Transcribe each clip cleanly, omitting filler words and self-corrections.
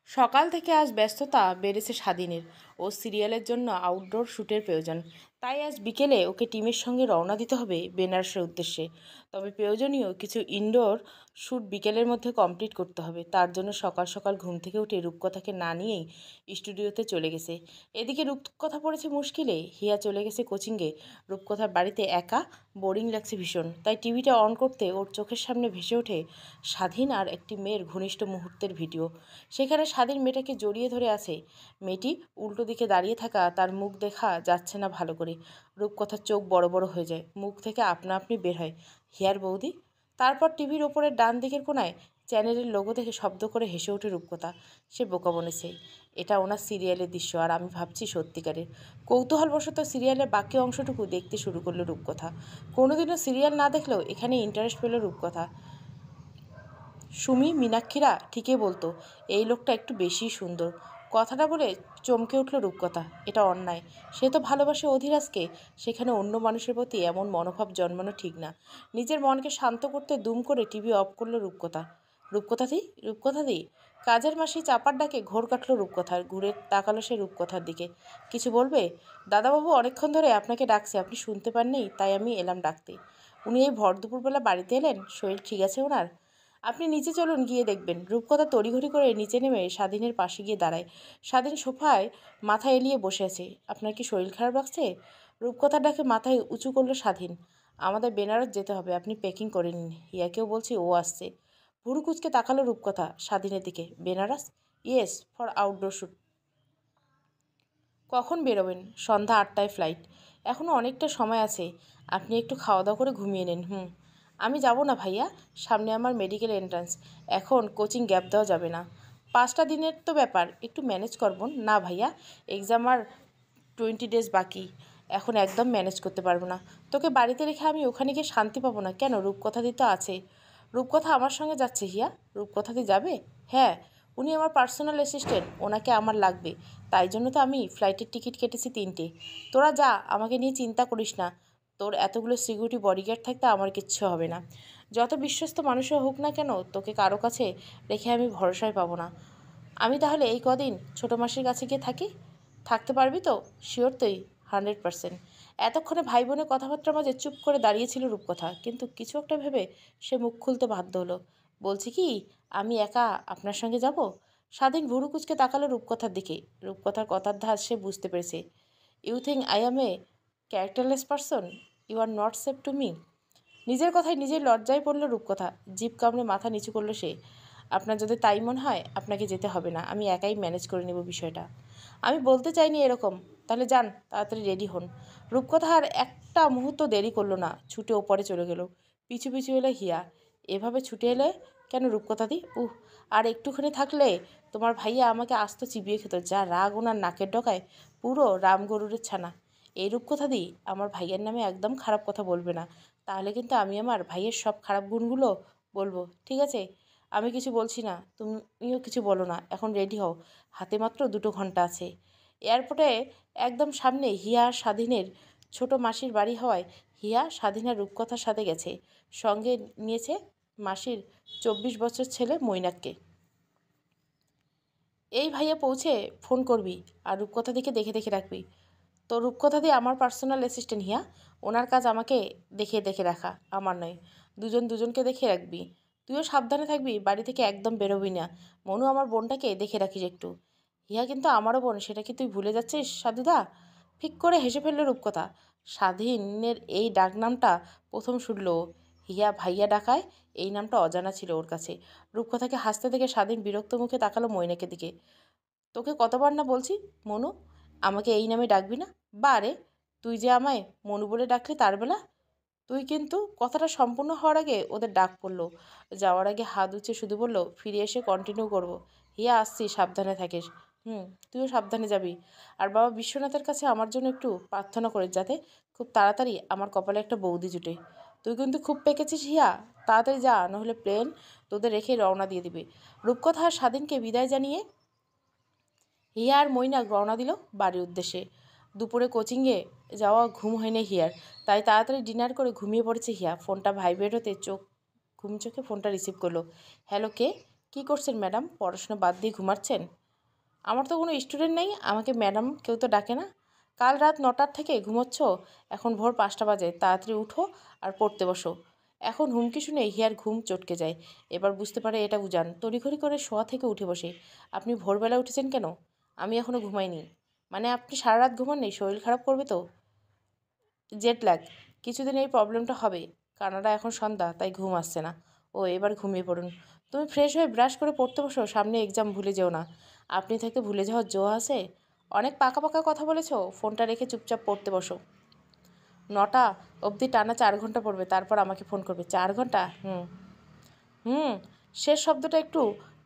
সকাল থেকে আজ ব্যস্ততা বেড়েছে স্বাধীনের। ও সিরিয়ালের জন্য আউটডোর শ্যুটের প্রয়োজন। তাই আজ বিকেলে ওকে টিমের সঙ্গে রওনা দিতে হবে বেনারসের উদ্দেশ্যে। তবে প্রয়োজনীয় কিছু ইনডোর শ্যুট বিকেলের মধ্যে কমপ্লিট করতে হবে। তার জন্য সকাল সকাল ঘুম থেকে উঠে রূপকথাকে না নিয়েই স্টুডিওতে চলে গেছে। এদিকে রূপকথা পড়েছে মুশকিলে। হিয়া চলে গেছে কোচিংয়ে। রূপকথার বাড়িতে একা বোরিং লাগছে ভীষণ। তাই টিভিটা অন করতে ওর চোখের সামনে ভেসে ওঠে স্বাধীন আর একটি মেয়ের ঘনিষ্ঠ মুহূর্তের ভিডিও। সেখানে স্বাধীন মেয়েটাকে জড়িয়ে ধরে আছে। মেয়েটি উল্টো দিকে দাঁড়িয়ে থাকা, তার মুখ দেখা যাচ্ছে না ভালো করে। রূপকথার চোখ বড় বড় হয়ে যায়, মুখ থেকে আপনা আপনি বের হয়, হিয়ার বৌদি। তারপর টিভির ওপরের ডান দিকের কোনায় চ্যানেলের লোগো দেখে শব্দ করে হেসে ওঠে রূপকথা। সে বোকা বনেছে। এটা ওনার সিরিয়ালের দৃশ্য, আর আমি ভাবছি সত্যিকারের। কৌতূহলবশত সিরিয়ালের বাকি অংশটুকু দেখতে শুরু করলো রূপকথা। কোনোদিনও সিরিয়াল না দেখলেও এখানে ইন্টারেস্ট পেল রূপকথা। সুমি মীনাক্ষীরা ঠিকই বলতো, এই লোকটা একটু বেশিই সুন্দর। কথাটা বলে চমকে উঠল রূপকথা। এটা অন্যায়। সে তো ভালোবাসে অধিরাজকে। সেখানে অন্য মানুষের প্রতি এমন মনোভাব জন্মানো ঠিক না। নিজের মনকে শান্ত করতে দুম করে টিভি অফ করলো রূপকথা। রূপকথা দি কাজের মাসি চাপার ডাকে ঘোর কাটল রূপকথার। ঘুরে তাকালো সে রূপকথার দিকে। কিছু বলবে? দাদাবাবু অনেকক্ষণ ধরে আপনাকে ডাকছে, আপনি শুনতে পাননি, তাই আমি এলাম ডাকতে। উনি এই ভর দুপুরবেলা বাড়িতে এলেন? শরীর ঠিক আছে ওনার? আপনি নিচে চলুন, গিয়ে দেখবেন। রূপকথা তড়িঘড়ি করে নিচে নেমে স্বাধীনের পাশে গিয়ে দাঁড়ায়। স্বাধীন সোফায় মাথা এলিয়ে বসে আছে। আপনার কি শরীর খারাপ লাগছে? রূপকথার ডাকে মাথায় উঁচু করলো স্বাধীন। আমাদের বেনারস যেতে হবে, আপনি প্যাকিং করে নিন। হিয়াকেও বলছি, ও আসছে। ভুরু কুচকে তাকালো রূপকথা স্বাধীনের দিকে। Benaras? Yes, for outdoor shoot. কখন বেরোবেন? সন্ধ্যা 8টায় ফ্লাইট। এখনও অনেকটা সময় আছে। আপনি একটু খাওয়া দাওয়া করে ঘুমিয়ে নিন। আমি যাব না ভাইয়া। সামনে আমার মেডিকেল এন্ট্রান্স। এখন কোচিং গ্যাপ দেওয়া যাবে না। 5টা দিনের তো ব্যাপার, একটু ম্যানেজ করব না ভাইয়া। এক্সাম আর 20 ডেজ বাকি। এখন একদম ম্যানেজ করতে পারবো না। তোকে বাড়িতে রেখে আমি ওখানে গিয়ে শান্তি পাবো না। কেন? রূপকথাদি তো আছে। রূপকথা আমার সঙ্গে যাচ্ছে হিয়া। রূপকথাদি যাবে? হ্যাঁ, উনি আমার পার্সোনাল অ্যাসিস্ট্যান্ট, ওনাকে আমার লাগবে। তাই জন্য তো আমি ফ্লাইটের টিকিট কেটেছি 3টে। তোরা যা, আমাকে নিয়ে চিন্তা করিস না। তোর এতগুলো সিকিউরিটি বডিগার্ড থাকতে আমার কিচ্ছু হবে না। যত বিশ্বস্ত মানুষও হোক না কেন, তোকে কারো কাছে রেখে আমি ভরসায় পাবো না। আমি তাহলে এই কদিন ছোটো মাসির কাছে গিয়ে থাকি। থাকতে পারবি তো? শিওর তুই? 100%। এতক্ষণে ভাই বোনের কথাবার্তার মাঝে চুপ করে দাঁড়িয়েছিল রূপকথা, কিন্তু কিছু একটা ভেবে সে মুখ খুলতে বাধ্য হলো। বলছি কি, আমি একা আপনার সঙ্গে যাব? স্বাধীন ভুরু কুচকে তাকালো রূপকথার দিকে। রূপকথার কথার ধার সে বুঝতে পেরেছে। You think I am a characterless person? You are not safe to me. নিজের কথায় নিজের লজ্জায় পড়ল রূপকথা। জিভ কামড়ে মাথা নিচু করলো সে। আপনার যদি তাই মনে হয়, আপনাকে যেতে হবে না। আমি একাই ম্যানেজ করে নেব বিষয়টা। আমি বলতে চাইনি এরকম। তাহলে যান, তাড়াতাড়ি রেডি হন। রূপকথা আর একটা মুহূর্ত দেরি করলো না, ছুটে ওপরে চলে গেল। পিছু পিছু এলো হিয়া। এভাবে ছুটে এলে কেন রূপকথাদি? আর একটুখানি থাকলে তোমার ভাইয়া আমাকে আস্ত চিবিয়ে খেত। যা রাগ ওনার নাকের ডগায়, পুরো রামগরুরের ছানা। এই রূপকথাদি, আমার ভাইয়ের নামে একদম খারাপ কথা বলবে না। তাহলে কিন্তু আমি আমার ভাইয়ের সব খারাপ গুণগুলো বলবো, ঠিক আছে? আমি কিছু বলছি না, তুমিও কিছু বলো না। এখন রেডি হও, হাতে মাত্র 2 ঘন্টা আছে। এয়ারপোর্টে একদম সামনে হিয়া আর স্বাধীনের ছোট মাসির বাড়ি হওয়ায় হিয়া স্বাধীনের রূপকথার সাথে গেছে। সঙ্গে নিয়েছে মাসির 24 বছর ছেলে মৈনাককে। এই ভাইয়া পৌঁছে ফোন করবি, আর রূপকথা দিকে দেখে দেখে রাখবি। তো রূপকথা দিয়ে আমার পার্সোনাল অ্যাসিস্ট্যান্ট হিয়া। ওনার কাজ আমাকে দেখে দেখে রাখা, আমার নয়। দুজন দুজনকে দেখে রাখবি। তুইও সাবধানে থাকবি, বাড়ি থেকে একদম বেরোবি না। মনু, আমার বোনটাকে দেখে রাখিস একটু। হিয়া কিন্তু আমারও বোন, সেটা কি তুই ভুলে যাচ্ছিস সাধুদা? ফিক করে হেসে ফেলল রূপকথা। স্বাধীনের এই ডাকনামটা প্রথম শুনল ও। হিয়া ভাইয়া ডাকায় এই নামটা অজানা ছিল ওর কাছে। রূপকথাকে হাসতে দেখে স্বাধীন বিরক্ত মুখে তাকালো মৈনাকের দিকে। তোকে কতবার না বলছি, মনু, আমাকে এই নামে ডাকবি না। বারে, তুই যে আমায় মনু বলে ডাকলি তার বেলা। তুই কিন্তু কথাটা সম্পূর্ণ হওয়ার আগে ওদের ডাক পড়ল। যাওয়ার আগে হাত উঁচে শুধু বলল, ফিরে এসে কন্টিনিউ করব। হিয়া, আসছি, সাবধানে থাকিস। তুইও সাবধানে যাবি। আর বাবা বিশ্বনাথের কাছে আমার জন্য একটু প্রার্থনা করিস, যাতে খুব তাড়াতাড়ি আমার কপালে একটা বৌদি জুটে। তুই কিন্তু খুব পেকেছিস হিয়া। তাড়াতাড়ি যা, নাহলে প্লেন তোদের রেখে রওনা দিয়ে দিবে। রূপকথা আর স্বাধীনকে বিদায় জানিয়ে হিয়া আর মৈনাক রওনা দিল বাড়ির উদ্দেশ্যে। দুপুরে কোচিংয়ে যাওয়া ঘুম হয়নি হিয়ার, তাই তাড়াতাড়ি ডিনার করে ঘুমিয়ে পড়েছে হিয়া। ফোনটা ভাইব্রেট হতে ঘুম চোখে ফোনটা রিসিভ করলো। হ্যালো, কে? কী করছেন ম্যাডাম? পড়াশোনা বাদ দিয়ে ঘুমাচ্ছেন? আমার তো কোনো স্টুডেন্ট নেই, আমাকে ম্যাডাম কেউ তো ডাকে না। কাল রাত 9টার থেকে ঘুমোচ্ছ, এখন ভোর 5টা বাজে। তাড়াতাড়ি উঠো আর পড়তে বসো। এখন হুমকি শুনে হিয়ার ঘুম চটকে যায়। এবার বুঝতে পারে এটা উজান। তড়িঘড়ি করে শোয়া থেকে উঠে বসে। আপনি ভোরবেলা উঠেছেন কেন? আমি এখনও ঘুমাইনি। মানে আপনি সারা রাত ঘুমাননি? শরীর খারাপ করবে তো। জেট ল্যাগ, কিছুদিন এই প্রবলেমটা হবে। কানাডা এখন সন্ধ্যা, তাই ঘুম আসছে না। ও এবার ঘুমিয়ে পড়ুন। তুমি ফ্রেশ হয়ে ব্রাশ করে পড়তে বসো, সামনে এক্সাম, ভুলে যেও না। আপনি থাকতে ভুলে যাওয়ার জো আছে? অনেক পাকা পাকা কথা বলেছ, ফোনটা রেখে চুপচাপ পড়তে বসো। 9টা অবধি টানা 4 ঘন্টা পড়বে, তারপর আমাকে ফোন করবে। 4 ঘন্টা? হুম হুম। শেষ শব্দটা একটু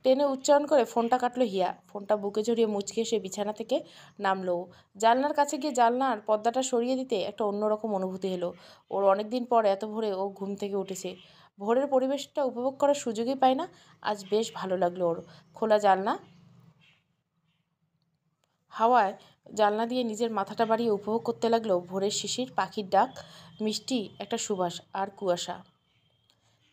টেনে উচ্চারণ করে ফোনটা কাটলো হিয়া। ফোনটা বুকে জড়িয়ে মুচকে এসে বিছানা থেকে নামলো। জানলার কাছে গিয়ে জানলার পর্দাটা সরিয়ে দিতে একটা অন্যরকম অনুভূতি হলো ওর। অনেক দিন পর এত ভোরে ও ঘুম থেকে উঠেছে। ভোরের পরিবেশটা উপভোগ করার সুযোগই পায় না। আজ বেশ ভালো লাগলো ওর। খোলা জানলা, হাওয়ায় জানলা দিয়ে নিজের মাথাটা বাড়িয়ে উপভোগ করতে লাগলো ভোরের শিশির, পাখির ডাক, মিষ্টি একটা সুবাস আর কুয়াশা।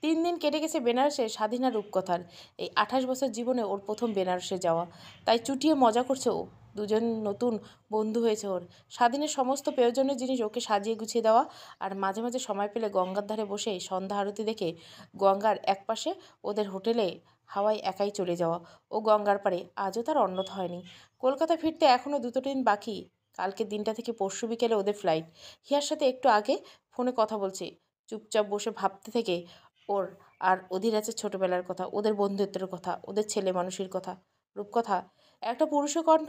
3 দিন কেটে গেছে বেনারসে স্বাধীন আর রূপকথার। এই 28 বছর জীবনে ওর প্রথম বেনারসে যাওয়া, তাই চুটিয়ে মজা করছে ও। দুজন নতুন বন্ধু হয়েছে ওর। স্বাধীনের সমস্ত প্রয়োজনীয় জিনিস ওকে সাজিয়ে গুছিয়ে দেওয়া, আর মাঝে মাঝে সময় পেলে গঙ্গার ধারে বসে সন্ধ্যা আরতি দেখে গঙ্গার একপাশে ওদের হোটেলে হাওয়ায় একাই চলে যাওয়া। ও গঙ্গার পাড়ে, আজও তার অন্যথা হয়নি। কলকাতা ফিরতে এখনও 2-3 দিন বাকি। কালকের দিনটা থেকে পরশু বিকেলে ওদের ফ্লাইট। হিয়ার সাথে একটু আগে ফোনে কথা বলছে, চুপচাপ বসে ভাবতে থেকে ওর আর অধীরাজের ছোটবেলার কথা, ওদের বন্ধুত্বের কথা, ওদের ছেলে মানুষের কথা। রূপকথা, একটা পুরুষের কণ্ঠ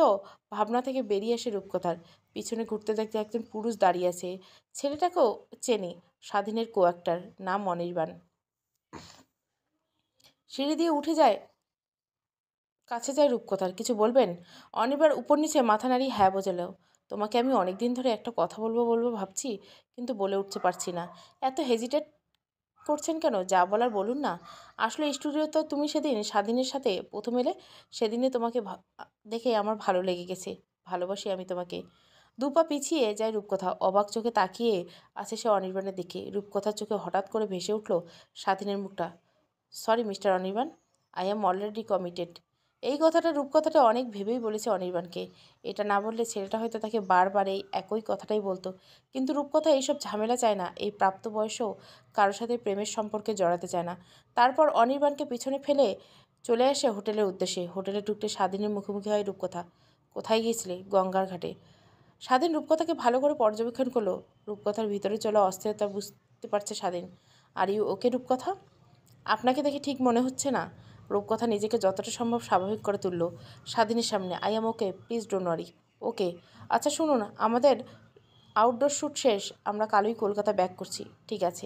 ভাবনা থেকে বেরিয়ে আসে রূপকথার। পিছনে ঘুরতে দেখতে একজন পুরুষ দাঁড়িয়ে আছে। ছেলেটাকেও চেনে, স্বাধীনের কো-অ্যাক্টর, নাম অনির্বাণ। সিঁড়ি দিয়ে উঠে যায়, কাছে যায় রূপকথার। কিছু বলবেন? অনির্বাণ উপর নিচে মাথা নাড়িয়ে হ্যাঁ বোঝালো। তোমাকে আমি অনেক দিন ধরে একটা কথা বলবো বলবো ভাবছি, কিন্তু বলে উঠতে পারছি না। এত হেজিটেট করছেন কেন? যা বলার বলুন না। আসলে স্টুডিও তো তুমি সেদিন স্বাধীনের সাথে প্রথম এলে, সেদিনে তোমাকে দেখে আমার ভালো লেগে গেছে। ভালোবাসি আমি তোমাকে। 2 পা পিছিয়ে যায় রূপকথা, অবাক চোখে তাকিয়ে আছে সে অনির্বাণের দিকে। রূপকথার চোখে হঠাৎ করে ভেসে উঠল স্বাধীনের মুখটা। Sorry mister Anirban, I am already committed. এই কথাটা রূপকথাটা অনেক ভেবেই বলেছে অনির্বাণকে। এটা না বললে ছেলেটা হয়তো তাকে বারবার এই একই কথাটাই বলতো। কিন্তু রূপকথা এইসব ঝামেলা চায় না। এই প্রাপ্তবয়সেও কারোর সাথে প্রেমের সম্পর্কে জড়াতে চায় না। তারপর অনির্বাণকে পিছনে ফেলে চলে আসে হোটেলের উদ্দেশ্যে। হোটেলে ঢুকতে স্বাধীনের মুখোমুখি হয় রূপকথা। কোথায় গিয়েছিলে? গঙ্গার ঘাটে। স্বাধীন রূপকথাকে ভালো করে পর্যবেক্ষণ করলো। রূপকথার ভিতরে চলা অস্থিরতা বুঝতে পারছে স্বাধীন। আর ইউ ওকে রূপকথা? আপনাকে দেখে ঠিক মনে হচ্ছে না। রূপকথা নিজেকে যতটা সম্ভব স্বাভাবিক করে তুলল স্বাধীনের সামনে। I am okay, please don't worry. Okay, আচ্ছা শুনুন, আমাদের আউটডোর শ্যুট শেষ, আমরা কালই কলকাতা ব্যাক করছি। ঠিক আছে।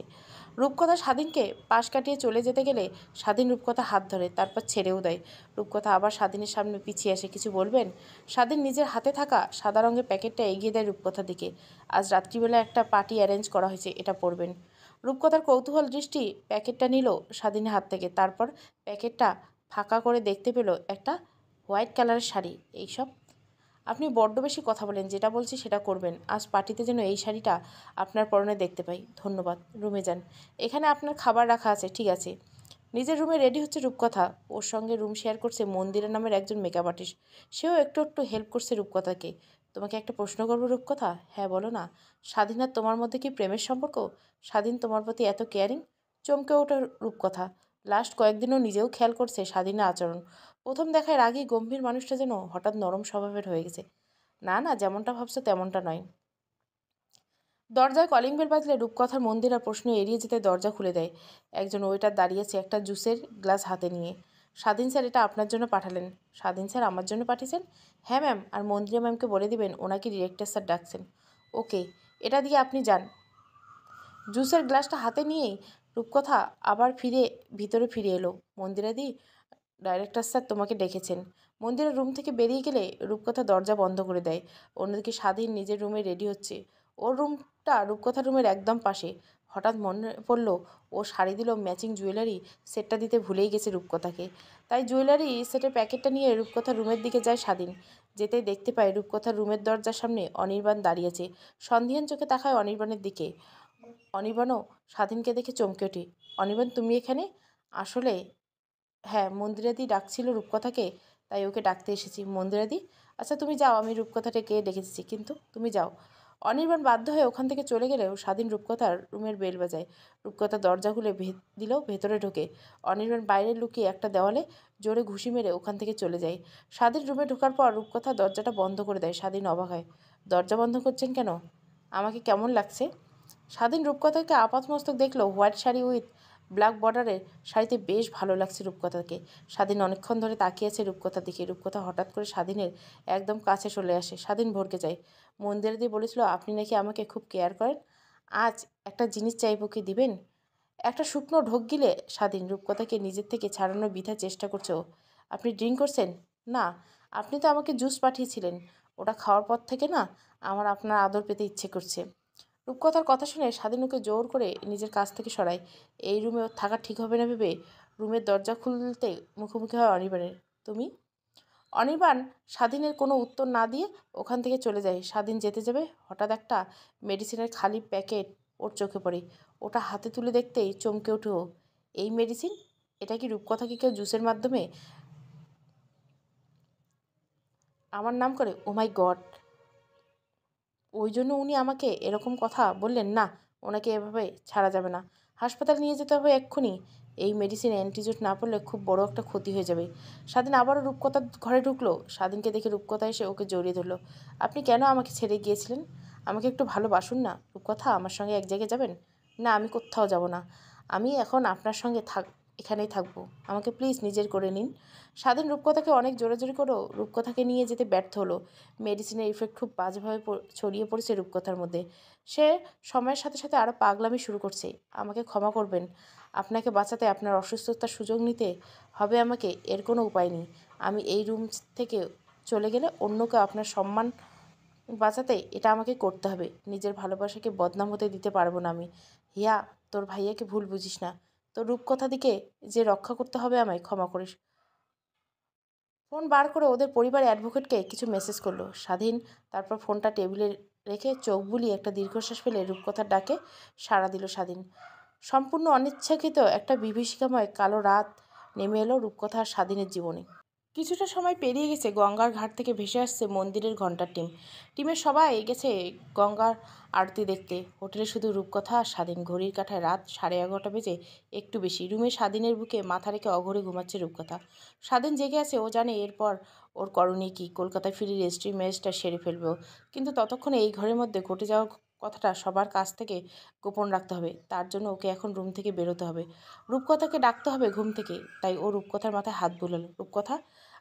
রূপকথা স্বাধীনকে পাশ কাটিয়ে চলে যেতে গেলে স্বাধীন রূপকথা হাত ধরে, তারপর ছেড়েও দেয়। রূপকথা আবার স্বাধীনের সামনে পিছিয়ে আসে। কিছু বলবেন? স্বাধীন নিজের হাতে থাকা সাদা রঙের প্যাকেটটা এগিয়ে দেয় রূপকথার দিকে। আজ রাত্রিবেলা একটা পার্টি অ্যারেঞ্জ করা হয়েছে, এটা পড়বেন। রূপকথার কৌতূহল দৃষ্টি প্যাকেটটা নিল স্বাধীনের হাত থেকে। তারপর প্যাকেটটা ফাঁকা করে দেখতে পেল একটা হোয়াইট কালারের শাড়ি। এইসব আপনি বড্ড বেশি কথা বলেন, যেটা বলছি সেটা করবেন। আজ পার্টিতে যেন এই শাড়িটা আপনার পরনে দেখতে পাই। ধন্যবাদ, রুমে যান। এখানে আপনার খাবার রাখা আছে। ঠিক আছে। নিজের রুমে রেডি হচ্ছে রূপকথা। ওর সঙ্গে রুম শেয়ার করছে মন্দিরা নামের একজন মেকআপ আর্টিস্ট। সেও একটু একটু হেল্প করছে রূপকথাকে। তোমাকে একটা প্রশ্ন করবো রূপকথা? হ্যাঁ বলো না। স্বাধীন আর তোমার মধ্যে কি প্রেমের সম্পর্ক? স্বাধীন তোমার প্রতি এত কেয়ারিং? চমকে ওঠা রূপকথা। লাস্ট কয়েকদিনও নিজেও খেয়াল করছে স্বাধীনের আচরণ। প্রথম দেখায় রাগী গম্ভীর মানুষটা যেন হঠাৎ নরম স্বভাবের হয়ে গেছে। না না, যেমনটা ভাবছো তেমনটা নয়। দরজায় কলিং বেল বাজলে রূপকথার মন্দির আর প্রশ্ন এড়িয়ে যেতে দরজা খুলে দেয়। একজন ওয়েটার দাঁড়িয়েছে একটা জুসের গ্লাস হাতে নিয়ে। স্বাধীন স্যার, এটা আপনার জন্য পাঠালেন। স্বাধীন স্যার আমার জন্য পাঠিয়েছেন? হ্যাঁ ম্যাম, আর মন্দিরা ম্যামকে বলে দিবেন ওনাকে ডিরেক্টর স্যার ডাকছেন। ওকে, এটা দিয়ে আপনি যান। জুসের গ্লাসটা হাতে নিয়েই রূপকথা আবার ভিতরে ফিরে এলো। মন্দিরাদি, ডাইরেক্টর স্যার তোমাকে ডেকেছেন। মন্দিরের রুম থেকে বেরিয়ে গেলে রূপকথা দরজা বন্ধ করে দেয়। অন্যদিকে স্বাধীন নিজের রুমে রেডি হচ্ছে। ওর রুমটা রূপকথার রুমের একদম পাশে। হঠাৎ মনে পড়ল ও শাড়ি দিল ম্যাচিং জুয়েলারি সেটটা দিতে ভুলেই গেছে রূপকথাকে। তাই জুয়েলারি সেটের প্যাকেটটা নিয়ে রূপকথার রুমের দিকে যায় স্বাধীন। যেতেই দেখতে পায় রূপকথার রুমের দরজার সামনে অনির্বাণ দাঁড়িয়েছে। সন্ধিহান চোখে তাকায় অনির্বাণের দিকে। অনির্বাণও স্বাধীনকে দেখে চমকে ওঠে। অনির্বাণ, তুমি এখানে? আসলে হ্যাঁ, মন্দিরাদি ডাকছিল রূপকথাকে, তাই ওকে ডাকতে এসেছি। মন্দিরাদি, আচ্ছা তুমি যাও, আমি রূপকথাটাকে ডেকে দিচ্ছি, কিন্তু তুমি যাও। অনির্বাণ বাধ্য হয়ে ওখান থেকে চলে গেলেও স্বাধীন রূপকথার রুমের বেল বাজায়। রূপকথা দরজা খুলে দিলেও ভেতরে ঢোকে। অনির্বাণ বাইরে লুকিয়ে একটা দেওয়ালে জোরে ঘুষি মেরে ওখান থেকে চলে যায়। স্বাধীন রুমে ঢোকার পর রূপকথা দরজাটা বন্ধ করে দেয়। স্বাধীন অবাক হয়, দরজা বন্ধ করছেন কেন? আমাকে কেমন লাগছে? স্বাধীন রূপকথাকে আপাতমস্তক দেখলো। হোয়াইট শাড়ি উইথ ব্ল্যাক বর্ডারের শাড়িতে বেশ ভালো লাগছে রূপকথাকে। স্বাধীন অনেকক্ষণ ধরে তাকিয়েছে রূপকথার দিকে। রূপকথা হঠাৎ করে স্বাধীনের একদম কাছে চলে আসে। স্বাধীন ভরকে যায়। মন্দিরে দিয়ে বলেছিল, আপনি নাকি আমাকে খুব কেয়ার করেন, আজ একটা জিনিস চাইবো, কি দিবেন? একটা শুকনো ঢোক গিলে স্বাধীন রূপকথাকে নিজের থেকে ছাড়ানোর বৃথা চেষ্টা করছে ও। আপনি ড্রিঙ্ক করছেন? না, আপনি তো আমাকে জুস পাঠিয়েছিলেন, ওটা খাওয়ার পর থেকে না আমার আপনার আদর পেতে ইচ্ছে করছে। রূপকথার কথা শুনে স্বাধীন ওকে জোর করে নিজের কাছ থেকে সরায়। এই রুমে ওর থাকা ঠিক হবে না ভেবে রুমের দরজা খুলতে মুখোমুখি হয় অনির্বাণের। তুমি? অনির্বাণ স্বাধীনের কোনো উত্তর না দিয়ে ওখান থেকে চলে যায়। স্বাধীন যেতে যাবে, হঠাৎ একটা মেডিসিনের খালি প্যাকেট ওর চোখে পড়ে। ওটা হাতে তুলে দেখতেই চমকে ওঠে ও। এই মেডিসিন? এটা কি রূপকথাকে কেউ জুসের মাধ্যমে আমার নাম করে? ও মাই গড! ওই জন্য উনি আমাকে এরকম কথা বললেন? না, ওনাকে এভাবে ছাড়া যাবে না, হাসপাতাল নিয়ে যেতে হবে এক্ষুনি। এই মেডিসিনে অ্যান্টিজোট না পড়লে খুব বড় একটা ক্ষতি হয়ে যাবে। স্বাধীন আবারও রূপকথার ঘরে ঢুকলো। স্বাধীনকে দেখে রূপকথা এসে ওকে জড়িয়ে ধরলো। আপনি কেন আমাকে ছেড়ে গিয়েছিলেন? আমাকে একটু ভালোবাসুন না রূপকথা, আমার সঙ্গে এক জায়গায় যাবেন? না, আমি কোথাও যাব না, আমি এখন আপনার সঙ্গে এখানেই থাকবো, আমাকে প্লিজ নিজের করে নিন। স্বাধীন রূপকথাকে অনেক জোরাজোরি করেও রূপকথাকে নিয়ে যেতে ব্যর্থ হলো। মেডিসিনের ইফেক্ট খুব বাজেভাবে ছড়িয়ে পড়েছে রূপকথার মধ্যে। সে সময়ের সাথে সাথে আরও পাগলামি শুরু করছে। আমাকে ক্ষমা করবেন, আপনাকে বাঁচাতে আপনার অসুস্থতার সুযোগ নিতে হবে আমাকে, এর কোনো উপায় নেই। আমি এই রুম থেকে চলে গেলে অন্য কেউ আপনার সম্মান বাঁচাতে এটা আমাকে করতে হবে। নিজের ভালোবাসাকে বদনাম হতে দিতে পারবো না আমি। হিয়া, তোর ভাইয়াকে ভুল বুঝিস না, তোর রূপকথা দিকে যে রক্ষা করতে হবে আমায়, ক্ষমা করিস। ফোন বার করে ওদের পরিবারের অ্যাডভোকেটকে কিছু মেসেজ করলো স্বাধীন। তারপর ফোনটা টেবিলে রেখে চোখ বুলিয়ে একটা দীর্ঘশ্বাস ফেলে রূপকথার ডাকে সাড়া দিল স্বাধীন। সম্পূর্ণ অনিচ্ছাকৃত একটা বিভীষিকাময় কালো রাত নেমে এলো রূপকথা আর স্বাধীনের জীবনে। কিছুটা সময় পেরিয়ে গেছে। গঙ্গার ঘাট থেকে ভেসে আসছে মন্দিরের ঘণ্টার টিমের সবাই গেছে গঙ্গার আরতি দেখতে। হোটেলে শুধু রূপকথা আর স্বাধীন। ঘড়ির কাঁটায় রাত 11:30 বেজে একটু বেশি। রুমে স্বাধীনের বুকে মাথা রেখে অঘরে ঘুমাচ্ছে রূপকথা। স্বাধীন জেগে আছে, ও জানে এরপর ওর করণীয় কী। কলকাতায় ফিরে রেজিস্ট্রি ম্যারেজটা সেরে ফেলবে ও। কিন্তু ততক্ষণে এই ঘরের মধ্যে ঘটে যাওয়া কথাটা সবার কাছ থেকে গোপন রাখতে হবে। তার জন্য ওকে এখন রুম থেকে বেরোতে হবে, রূপকথাকে ডাকতে হবে ঘুম থেকে। তাই ও রূপকথার মাথায় হাত বুলাল। রূপকথা,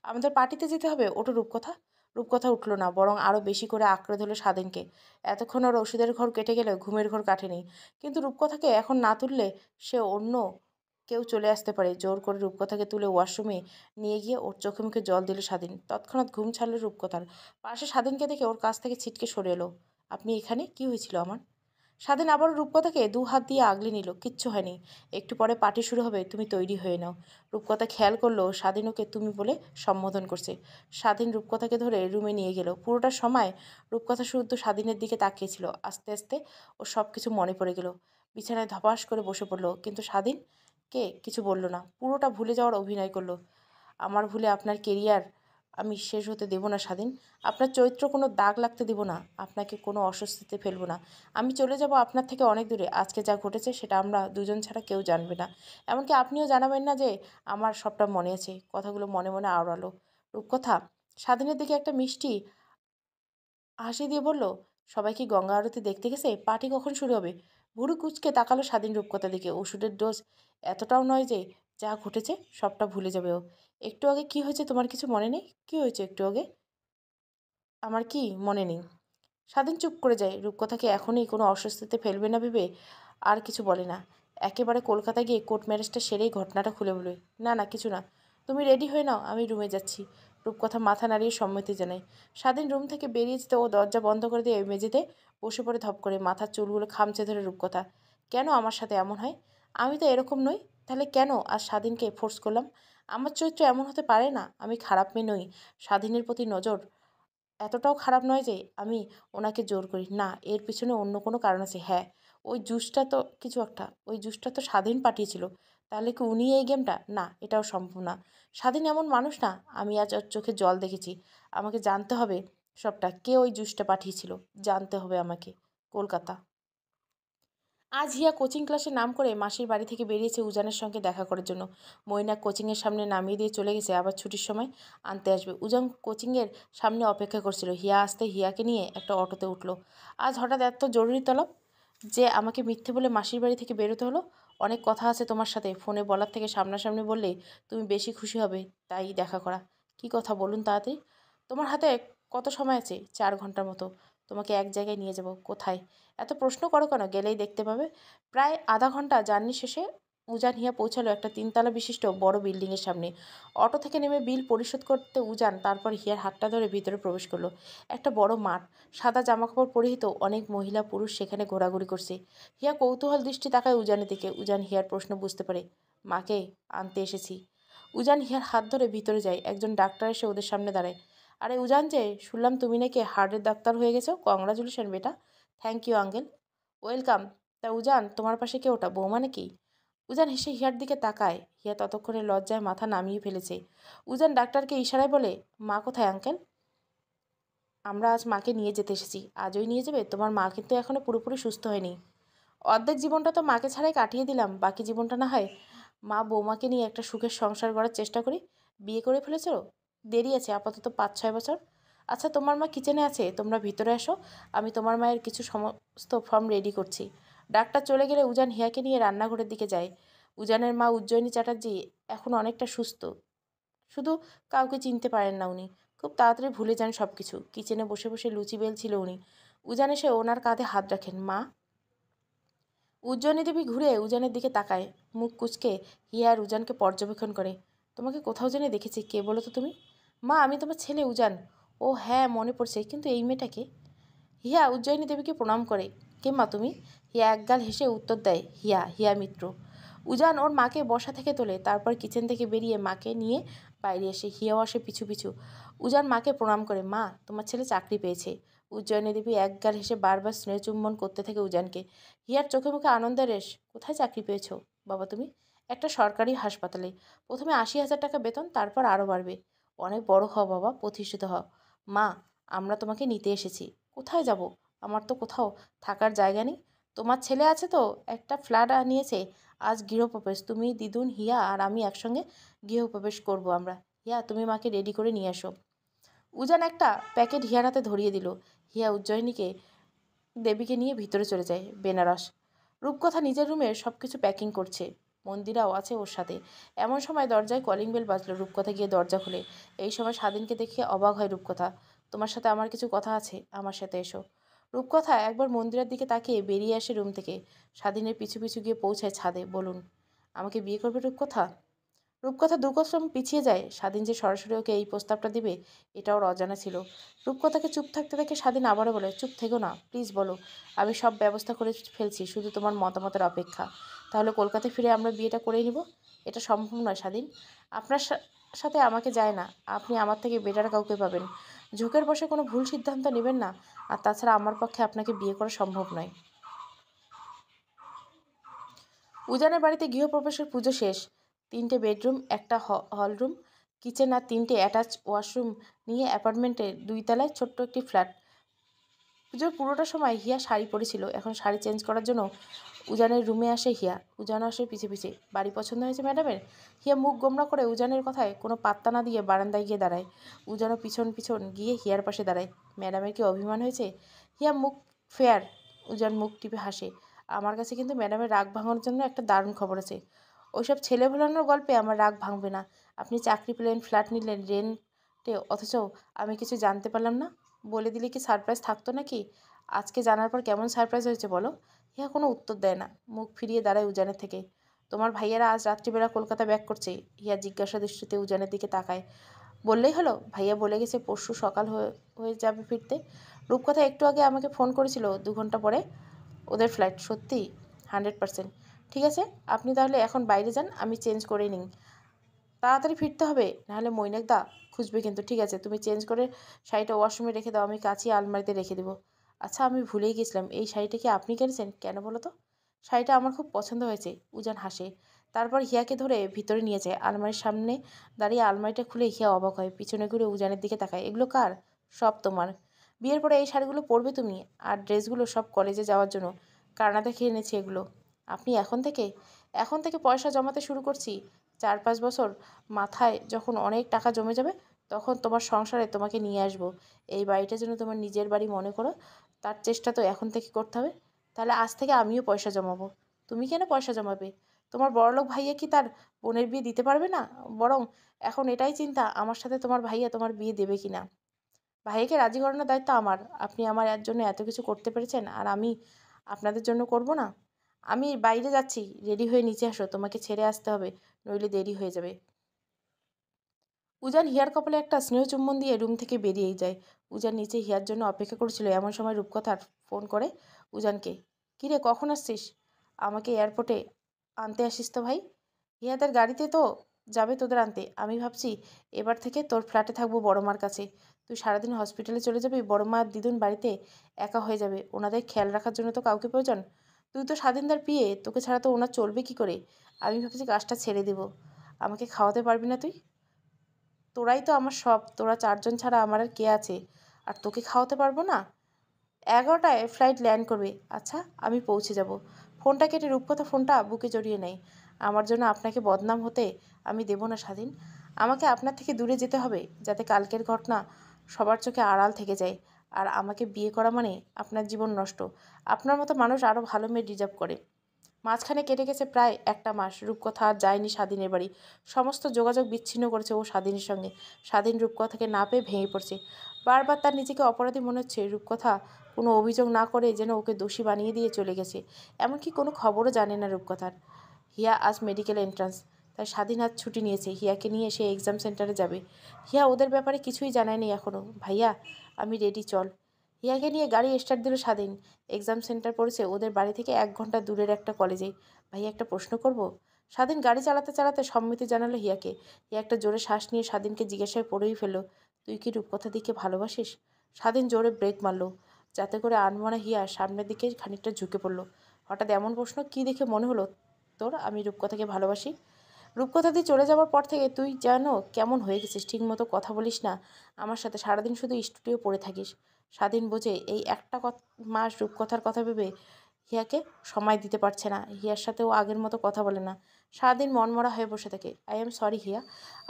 আমাদের পার্টিতে যেতে হবে, ওটা রূপকথা। রূপকথা উঠল না, বরং আরও বেশি করে আঁকড়ে ধরল স্বাধীনকে। এতক্ষণ ওর ওষুধের ঘর কেটে গেলেও ঘুমের ঘর কাটেনি। কিন্তু রূপকথাকে এখন না তুললে সে অন্য কেউ চলে আসতে পারে। জোর করে রূপকথাকে তুলে ওয়াশরুমে নিয়ে গিয়ে ওর চোখে মুখে জল দিল স্বাধীন। তৎক্ষণাৎ ঘুম ছাড়ল রূপকথার। পাশে স্বাধীনকে দেখে ওর কাছ থেকে ছিটকে সরে এলো। আপনি এখানে? কি হয়েছিল আমার? স্বাধীন আবারও রূপকথাকে দু হাত দিয়ে আগলে নিল। কিচ্ছু হয়নি, একটু পরে পার্টি শুরু হবে, তুমি তৈরি হয়ে নাও। রূপকথা খেয়াল করলো স্বাধীন ওকে তুমি বলে সম্বোধন করছে। স্বাধীন রূপকথাকে ধরে রুমে নিয়ে গেল। পুরোটা সময় রূপকথা শুধু স্বাধীনের দিকে তাকিয়েছিল। আস্তে আস্তে ও সব কিছু মনে পড়ে গেল। বিছানায় ধপাস করে বসে পড়লো, কিন্তু স্বাধীনকে কিছু বলল না। পুরোটা ভুলে যাওয়ার অভিনয় করলো। আমার ভুলে আপনার কেরিয়ার আমি শেষ হতে দেব না স্বাধীন, আপনার চরিত্র কোনো দাগ লাগতে দেব না, আপনাকে কোনো অস্বস্তিতে ফেলবো না। আমি চলে যাব আপনার থেকে অনেক দূরে। আজকে যা ঘটেছে সেটা আমরা দুজন ছাড়া কেউ জানবে না, এমনকি আপনিও জানাবেন না যে আমার সবটা মনে আছে। কথাগুলো মনে মনে আওড়ালো রূপকথা। স্বাধীনের দিকে একটা মিষ্টি হাসি দিয়ে বলল, সবাই কি গঙ্গা আরতি দেখতে গেছে? পার্টি কখন শুরু হবে? ভুরু কুচকে তাকালো স্বাধীন রূপকথা দিকে। ওষুধের ডোজ এতটাও নয় যে যা ঘটেছে সবটা ভুলে যাবে ও। একটু আগে কি হয়েছে তোমার কিছু মনে নেই? কি হয়েছে একটু আগে? আমার কি মনে নেই? স্বাধীন চুপ করে যায়। রূপকথাকে এখনই কোনো অস্বস্তিতে ফেলবে না ভেবে আর কিছু বলে না। একেবারে কলকাতায় গিয়ে কোর্ট ম্যারেজটা সেরেই ঘটনাটা খুলে বলবে। না না, কিছু না, তুমি রেডি হয়ে নাও, আমি রুমে যাচ্ছি। রূপকথা মাথা নাড়িয়ে সম্মতি জানায়। স্বাধীন রুম থেকে বেরিয়ে যেতে ও দরজা বন্ধ করে দিয়ে মেঝেতে বসে পড়ে ধপ করে। মাথার চুলগুলো খামচে ধরে রূপকথা। কেন আমার সাথে এমন হয়? আমি তো এরকম নই, তাহলে কেন আজ স্বাধীনকে ফোর্স করলাম? আমার চরিত্র এমন হতে পারে না, আমি খারাপ মেয়ে নই। স্বাধীনের প্রতি নজর এতটাও খারাপ নয় যে আমি ওনাকে জোর করি। না, এর পিছনে অন্য কোনো কারণ আছে। হ্যাঁ, ওই জুসটা তো কিছু একটা, ওই জুসটা তো স্বাধীন পাঠিয়েছিল, তাহলে কি উনি এই গেমটা? না, এটাও সম্ভব না। স্বাধীন এমন মানুষ না। আমি আজ ওর চোখে জল দেখেছি। আমাকে জানতে হবে সবটা। কে ওই জুসটা পাঠিয়েছিল? জানতে হবে আমাকে। কলকাতা। আজ হিয়া কোচিং ক্লাসের নাম করে মাসির বাড়ি থেকে বেরিয়েছে উজানের সঙ্গে দেখা করার জন্য। মৈনাক কোচিংয়ের সামনে নামিয়ে দিয়ে চলে গেছে, আবার ছুটির সময় আনতে আসবে। উজান কোচিংয়ের সামনে অপেক্ষা করছিল। হিয়া আসতে হিয়াকে নিয়ে একটা অটোতে উঠল। আজ হঠাৎ এত জরুরি তলব যে আমাকে মিথ্যে বলে মাসির বাড়ি থেকে বেরোতে হলো? অনেক কথা আছে তোমার সাথে, ফোনে বলার থেকে সামনাসামনি বললে তুমি বেশি খুশি হবে, তাই দেখা করা। কি কথা বলুন তাড়াতাড়ি। তোমার হাতে কত সময় আছে? 4 ঘন্টার মতো। তোমাকে এক জায়গায় নিয়ে যাব। কোথায়? এত প্রশ্ন করো কেন? গেলেই দেখতে পাবে। প্রায় আধা ঘন্টা জার্নি শেষে উজান হিয়া পৌঁছালো একটা 3 তলা বিশিষ্ট বড় বিল্ডিংয়ের সামনে। অটো থেকে নেমে বিল পরিশোধ করতে উজান তারপর হিয়ার হাতটা ধরে ভিতরে প্রবেশ করলো। একটা বড় মাঠ, সাদা জামাকাপড় পরিহিত অনেক মহিলা পুরুষ সেখানে ঘোরাঘুরি করছে। হিয়া কৌতূহল দৃষ্টি তাকায় উজানের দিকে। উজান হিয়ার প্রশ্ন বুঝতে পারে। মাকে আনতে এসেছি। উজান হিয়ার হাত ধরে ভিতরে যায়। একজন ডাক্তার এসে ওদের সামনে দাঁড়ায়। আরে উজান যে, শুনলাম তুমি নাকি হার্টের ডাক্তার হয়ে গেছো। কংগ্রাচুলেশন বেটা। Thank you uncle. ওয়েলকাম। তা উজান, তোমার পাশে কে ওটা? বৌমা নাকি? উজান হেসে হিয়ার দিকে তাকায়। হিয়া ততক্ষণে লজ্জায় মাথা নামিয়ে ফেলেছে। উজান ডাক্তারকে ইশারায় বলে, মা কোথায় আঙ্কেল? আমরা আজ মাকে নিয়ে যেতে এসেছি। আজই নিয়ে যাবে? তোমার মা কিন্তু এখনো পুরোপুরি সুস্থ হয়নি। অর্ধেক জীবনটা তো মাকে ছাড়াই কাটিয়ে দিলাম, বাকি জীবনটা না হয় মা বৌমাকে নিয়ে একটা সুখের সংসার গড়ার চেষ্টা করি। বিয়ে করে ফেলেছ? দেরি আছে, আপাতত 5-6 বছর। আচ্ছা, তোমার মা কিচেনে আছে, তোমরা ভিতরে আসো। আমি তোমার মায়ের কিছু সমস্ত ফর্ম রেডি করছি। ডাক্তার চলে গেলে উজান হিয়াকে নিয়ে রান্নাঘরের দিকে যায়। উজানের মা উজ্জয়িনী চ্যাটার্জি এখন অনেকটা সুস্থ, শুধু কাউকে চিনতে পারেন না উনি। খুব তাড়াতাড়ি ভুলে যান সব কিছু। কিচেনে বসে বসে লুচি বেলছিল উনি। উজান এসে ওনার কাঁধে হাত রাখেন। মা। উজ্জয়িনী দেবী ঘুরে উজানের দিকে তাকায়। মুখ কুঁচকে হিয়া আর উজানকে পর্যবেক্ষণ করে। তোমাকে কোথাও জেনে দেখেছি। কে বলো তো তুমি? মা, আমি তোমার ছেলে উজান। ও হ্যাঁ, মনে পড়ছে, কিন্তু এই মেয়েটাকে। হিয়া উজ্জয়িনী দেবীকে প্রণাম করে। কে মা তুমি? হিয়া একগাল হেসে উত্তর দেয়, হিয়া, হিয়া মিত্র। উজান ওর মাকে বসা থেকে তোলে, তারপর কিচেন থেকে বেরিয়ে মাকে নিয়ে বাইরে এসে হিয়াও আসে পিছু পিছু। উজান মাকে প্রণাম করে। মা, তোমার ছেলে চাকরি পেয়েছে। উজ্জয়িনী দেবী একগাল হেসে বারবার স্নেহ চুম্বন করতে থাকে উজানকে। হিয়ার চোখে মুখে আনন্দের রেশ। কোথায় চাকরি পেয়েছো বাবা তুমি? একটা সরকারি হাসপাতালে। প্রথমে 80,000 টাকা বেতন, তারপর আরও বাড়বে। অনেক বড় হও বাবা, প্রতিষ্ঠিত হও। মা, আমরা তোমাকে নিতে এসেছি। কোথায় যাব? আমার তো কোথাও থাকার জায়গা নেই। তোমার ছেলে আছে তো, একটা ফ্ল্যাট নিয়েছে। আজ গৃহপ্রবেশ। তুমি, দিদুন, হিয়া আর আমি একসঙ্গে গৃহপ্রবেশ করব আমরা। হিয়া, তুমি মাকে রেডি করে নিয়ে এসো। উজান একটা প্যাকেট হিয়ার হাতে ধরিয়ে দিল। হিয়া উজ্জয়িনীকে দেবীকে নিয়ে ভিতরে চলে যায়। বেনারস। রূপকথা নিজের রুমে সব কিছু প্যাকিং করছে। মন্দিরাও আছে ওর সাথে। এমন সময় দরজায় কলিং বেল বাজলো। রূপকথা গিয়ে দরজা খুলে। এই সময় স্বাধীনকে দেখে অবাক হয় রূপকথা। তোমার সাথে আমার কিছু কথা আছে, আমার সাথে এসো। রূপকথা একবার মন্দিরের দিকে তাকিয়ে বেরিয়ে আসে রুম থেকে। স্বাধীনের পিছু পিছু গিয়ে পৌঁছায় ছাদে। বলুন, আমাকে বিয়ে করবে রূপকথা? রূপকথা দুকদম পিছিয়ে যায়। স্বাধীন যে সরাসরি ওকে এই প্রস্তাবটা দিবে এটা ওর অজানা ছিল। রূপকথাকে চুপ থাকতে দেখে স্বাধীন আবারও বলে, চুপ থেকো না প্লিজ, বলো। আমি সব ব্যবস্থা করে ফেলছি, শুধু তোমার মতামতের অপেক্ষা। তাহলে কলকাতায় ফিরে আমরা বিয়েটা করেই নিব? এটা সম্ভব নয় স্বাধীন। আপনার সাথে আমাকে যায় না। আপনি আমার থেকে বেটার কাউকে পাবেন। ঝোঁকের বসে কোনো ভুল সিদ্ধান্ত নেবেন না। আর তাছাড়া আমার পক্ষে আপনাকে বিয়ে করা সম্ভব নয়। উজানের বাড়িতে গৃহপ্রবেশের পুজো শেষ। 3টে বেডরুম, একটা হলরুম, কিচেন আর 3টে অ্যাটাচ ওয়াশরুম নিয়ে অ্যাপার্টমেন্টের 2 তলায় ছোট্ট একটি ফ্ল্যাট। পুজোর পুরোটা সময় হিয়া শাড়ি পরেছিল। এখন শাড়ি চেঞ্জ করার জন্য উজানের রুমে আসে হিয়া। উজানও আসে পিছে পিছে। বাড়ি পছন্দ হয়েছে ম্যাডামের? হিয়া মুখ গোমড়া করে উজানের কথায় কোনো পাত্তা না দিয়ে বারান্দায় গিয়ে দাঁড়ায়। উজানও পিছন পিছন গিয়ে হিয়ার পাশে দাঁড়ায়। ম্যাডামের কি অভিমান হয়েছে? হিয়া মুখ ফেয়ার। উজান মুখ টিপে হাসে। আমার কাছে কিন্তু ম্যাডামের রাগ ভাঙানোর জন্য একটা দারুণ খবর আছে। ওইসব ছেলে ভোলানোর গল্পে আমার রাগ ভাঙবে না। আপনি চাকরি পেলেন, ফ্ল্যাট নিলেন রেন্টে, অথচ আমি কিছু জানতে পারলাম না। বলে দিলে কি সারপ্রাইজ থাকতো নাকি? আজকে জানার পর কেমন সারপ্রাইজ হয়েছে বলো? হিয়া কোনো উত্তর দেয় না। মুখ ফিরিয়ে দাঁড়ায় উজানের থেকে। তোমার ভাইয়ারা আজ রাত্রিবেলা কলকাতা ব্যাক করছে। হিয়া জিজ্ঞাসা দৃষ্টিতে উজানের দিকে তাকায়। বললেই হলো, ভাইয়া বলে গেছে পরশু সকাল হয়ে হয়ে যাবে ফিরতে। রূপকথা একটু আগে আমাকে ফোন করেছিল, 2 ঘন্টা পরে ওদের ফ্লাইট। সত্যি? 100%। ঠিক আছে, আপনি তাহলে এখন বাইরে যান, আমি চেঞ্জ করে নিই। তাড়াতাড়ি ফিরতে হবে, নাহলে মৈনাক দা খুঁজবে কিন্তু। ঠিক আছে, তুমি চেঞ্জ করে শাড়িটা ওয়াশরুমে রেখে দাও, আমি কাচিয়ে আলমারিতে রেখে দেবো। আচ্ছা, আমি ভুলেই গেছিলাম, এই শাড়িটা কি আপনি কিনেছেন? কেন বলো তো? শাড়িটা আমার খুব পছন্দ হয়েছে। উজান হাসে। তারপর হিয়াকে ধরে ভিতরে নিয়ে যায়। আলমারির সামনে দাঁড়িয়ে আলমারিটা খুলে হিয়া অবাক হয়। পিছনে ঘুরে উজানের দিকে তাকায়। এগুলো কার? সব তোমার। বিয়ের পরে এই শাড়িগুলো পরবে তুমি, আর ড্রেসগুলো সব কলেজে যাওয়ার জন্য কানাডা খেয়ে এনেছি এগুলো। আপনি এখন থেকে পয়সা জমাতে শুরু করছি। 4-5 বছর মাথায় যখন অনেক টাকা জমে যাবে, তখন তোমার সংসারে তোমাকে নিয়ে আসবো। এই বাড়িটা যেন তোমার নিজের বাড়ি মনে করো, তার চেষ্টা তো এখন থেকে করতে হবে। তাহলে আজ থেকে আমিও পয়সা জমাবো। তুমি কেন পয়সা জমাবে? তোমার বড়লোক ভাইয়া কি তার বোনের বিয়ে দিতে পারবে না? বরং এখন এটাই চিন্তা, আমার সাথে তোমার ভাইয়া তোমার বিয়ে দেবে কি না। ভাইয়াকে রাজি করানোর দায়িত্ব আমার। আপনি আমার জন্য এত কিছু করতে পেরেছেন, আর আমি আপনাদের জন্য করব না? আমি বাইরে যাচ্ছি, রেডি হয়ে নিচে আসো, তোমাকে ছেড়ে আসতে হবে, নইলে দেরি হয়ে যাবে। উজান হিয়ার কপালে একটা স্নেহ চুম্বন দিয়ে রুম থেকে বেরিয়েই যায়। উজান নিচে হিয়ার জন্য অপেক্ষা করছিল। এমন সময় রূপকথার ফোন করে উজানকে। কিরে, কখন আসছিস? আমাকে এয়ারপোর্টে আনতে আসিস তো ভাই। হিয়াদের গাড়িতে তো যাবে তোদের আনতে। আমি ভাবছি এবার থেকে তোর ফ্ল্যাটে থাকবো বড় মার কাছে। তুই সারাদিন হসপিটালে চলে যাবি, বড় মা আর দিদুন বাড়িতে একা হয়ে যাবে। ওনাদের খেয়াল রাখার জন্য তো কাউকে প্রয়োজন। তুই তো স্বাধীনদার বিয়ে, তোকে ছাড়া তো ওনার চলবে কি করে? আমি ভাবছি কাজটা ছেড়ে দেব। আমাকে খাওয়াতে পারবি না তুই? তোরাই তো আমার সব। তোরা 4জন ছাড়া আমার আর কে আছে? আর তোকে খাওয়াতে পারবো না? 11টায় ফ্লাইট ল্যান্ড করবে। আচ্ছা, আমি পৌঁছে যাব। ফোনটা কেটে রূপকথা ফোনটা বুকে জড়িয়ে নেয়। আমার জন্য আপনাকে বদনাম হতে আমি দেব না স্বাধীন। আমাকে আপনার থেকে দূরে যেতে হবে, যাতে কালকের ঘটনা সবার চোখে আড়াল থেকে যায়। আর আমাকে বিয়ে করা মানে আপনার জীবন নষ্ট। আপনার মতো মানুষ আরও ভালো মেয়ে ডিজার্ভ করে। মাঝখানে কেটে গেছে প্রায় একটা মাস। রূপকথা আর যায়নি স্বাধীনের বাড়ি। সমস্ত যোগাযোগ বিচ্ছিন্ন করেছে ও স্বাধীনের সঙ্গে। স্বাধীন রূপকথাকে না পেয়ে ভেঙে পড়ছে। বারবার তার নিজেকে অপরাধী মনে হচ্ছে। রূপকথা কোনো অভিযোগ না করে যেন ওকে দোষী বানিয়ে দিয়ে চলে গেছে। এমনকি কোনো খবরও জানে না রূপকথার। হিয়া আজ মেডিকেল এন্ট্রান্স, তাই স্বাধীন আজ ছুটি নিয়েছে। হিয়াকে নিয়ে সে এক্সাম সেন্টারে যাবে। হিয়া ওদের ব্যাপারে কিছুই জানায়নি এখনও। ভাইয়া, আমি রেডি, চল। হিয়াকে নিয়ে গাড়ি স্টার্ট দিল স্বাধীন। এক্সাম সেন্টার পড়েছে ওদের বাড়ি থেকে 1 ঘন্টা দূরের একটা কলেজে। ভাইয়া, একটা প্রশ্ন করব? স্বাধীন গাড়ি চালাতে চালাতে সম্মতি জানালো হিয়াকে। হিয়া একটা জোরে শ্বাস নিয়ে স্বাধীনকে জিজ্ঞাসায় পড়েই ফেলল, তুই কি রূপকথা দিকে ভালোবাসিস? স্বাধীন জোরে ব্রেক মারল, যাতে করে আনমনা হিয়া সামনের দিকে খানিকটা ঝুঁকে পড়ল। হঠাৎ এমন প্রশ্ন কী দেখে মনে হলো তোর আমি রূপকথাকে ভালোবাসি? রূপকথা দিয়ে চলে যাওয়ার পর থেকে তুই যেন কেমন হয়ে গেছিস, ঠিকমতো কথা বলিস না আমার সাথে, সারাদিন শুধু স্টুডিও পড়ে থাকিস। স্বাধীন বোঝে এই একটা মাস রূপকথার কথা ভেবে হিয়াকে সময় দিতে পারছে না। হিয়ার সাথেও আগের মতো কথা বলে না। সারাদিন মনমরা হয়ে বসে থাকে। আই এম সরি হিয়া,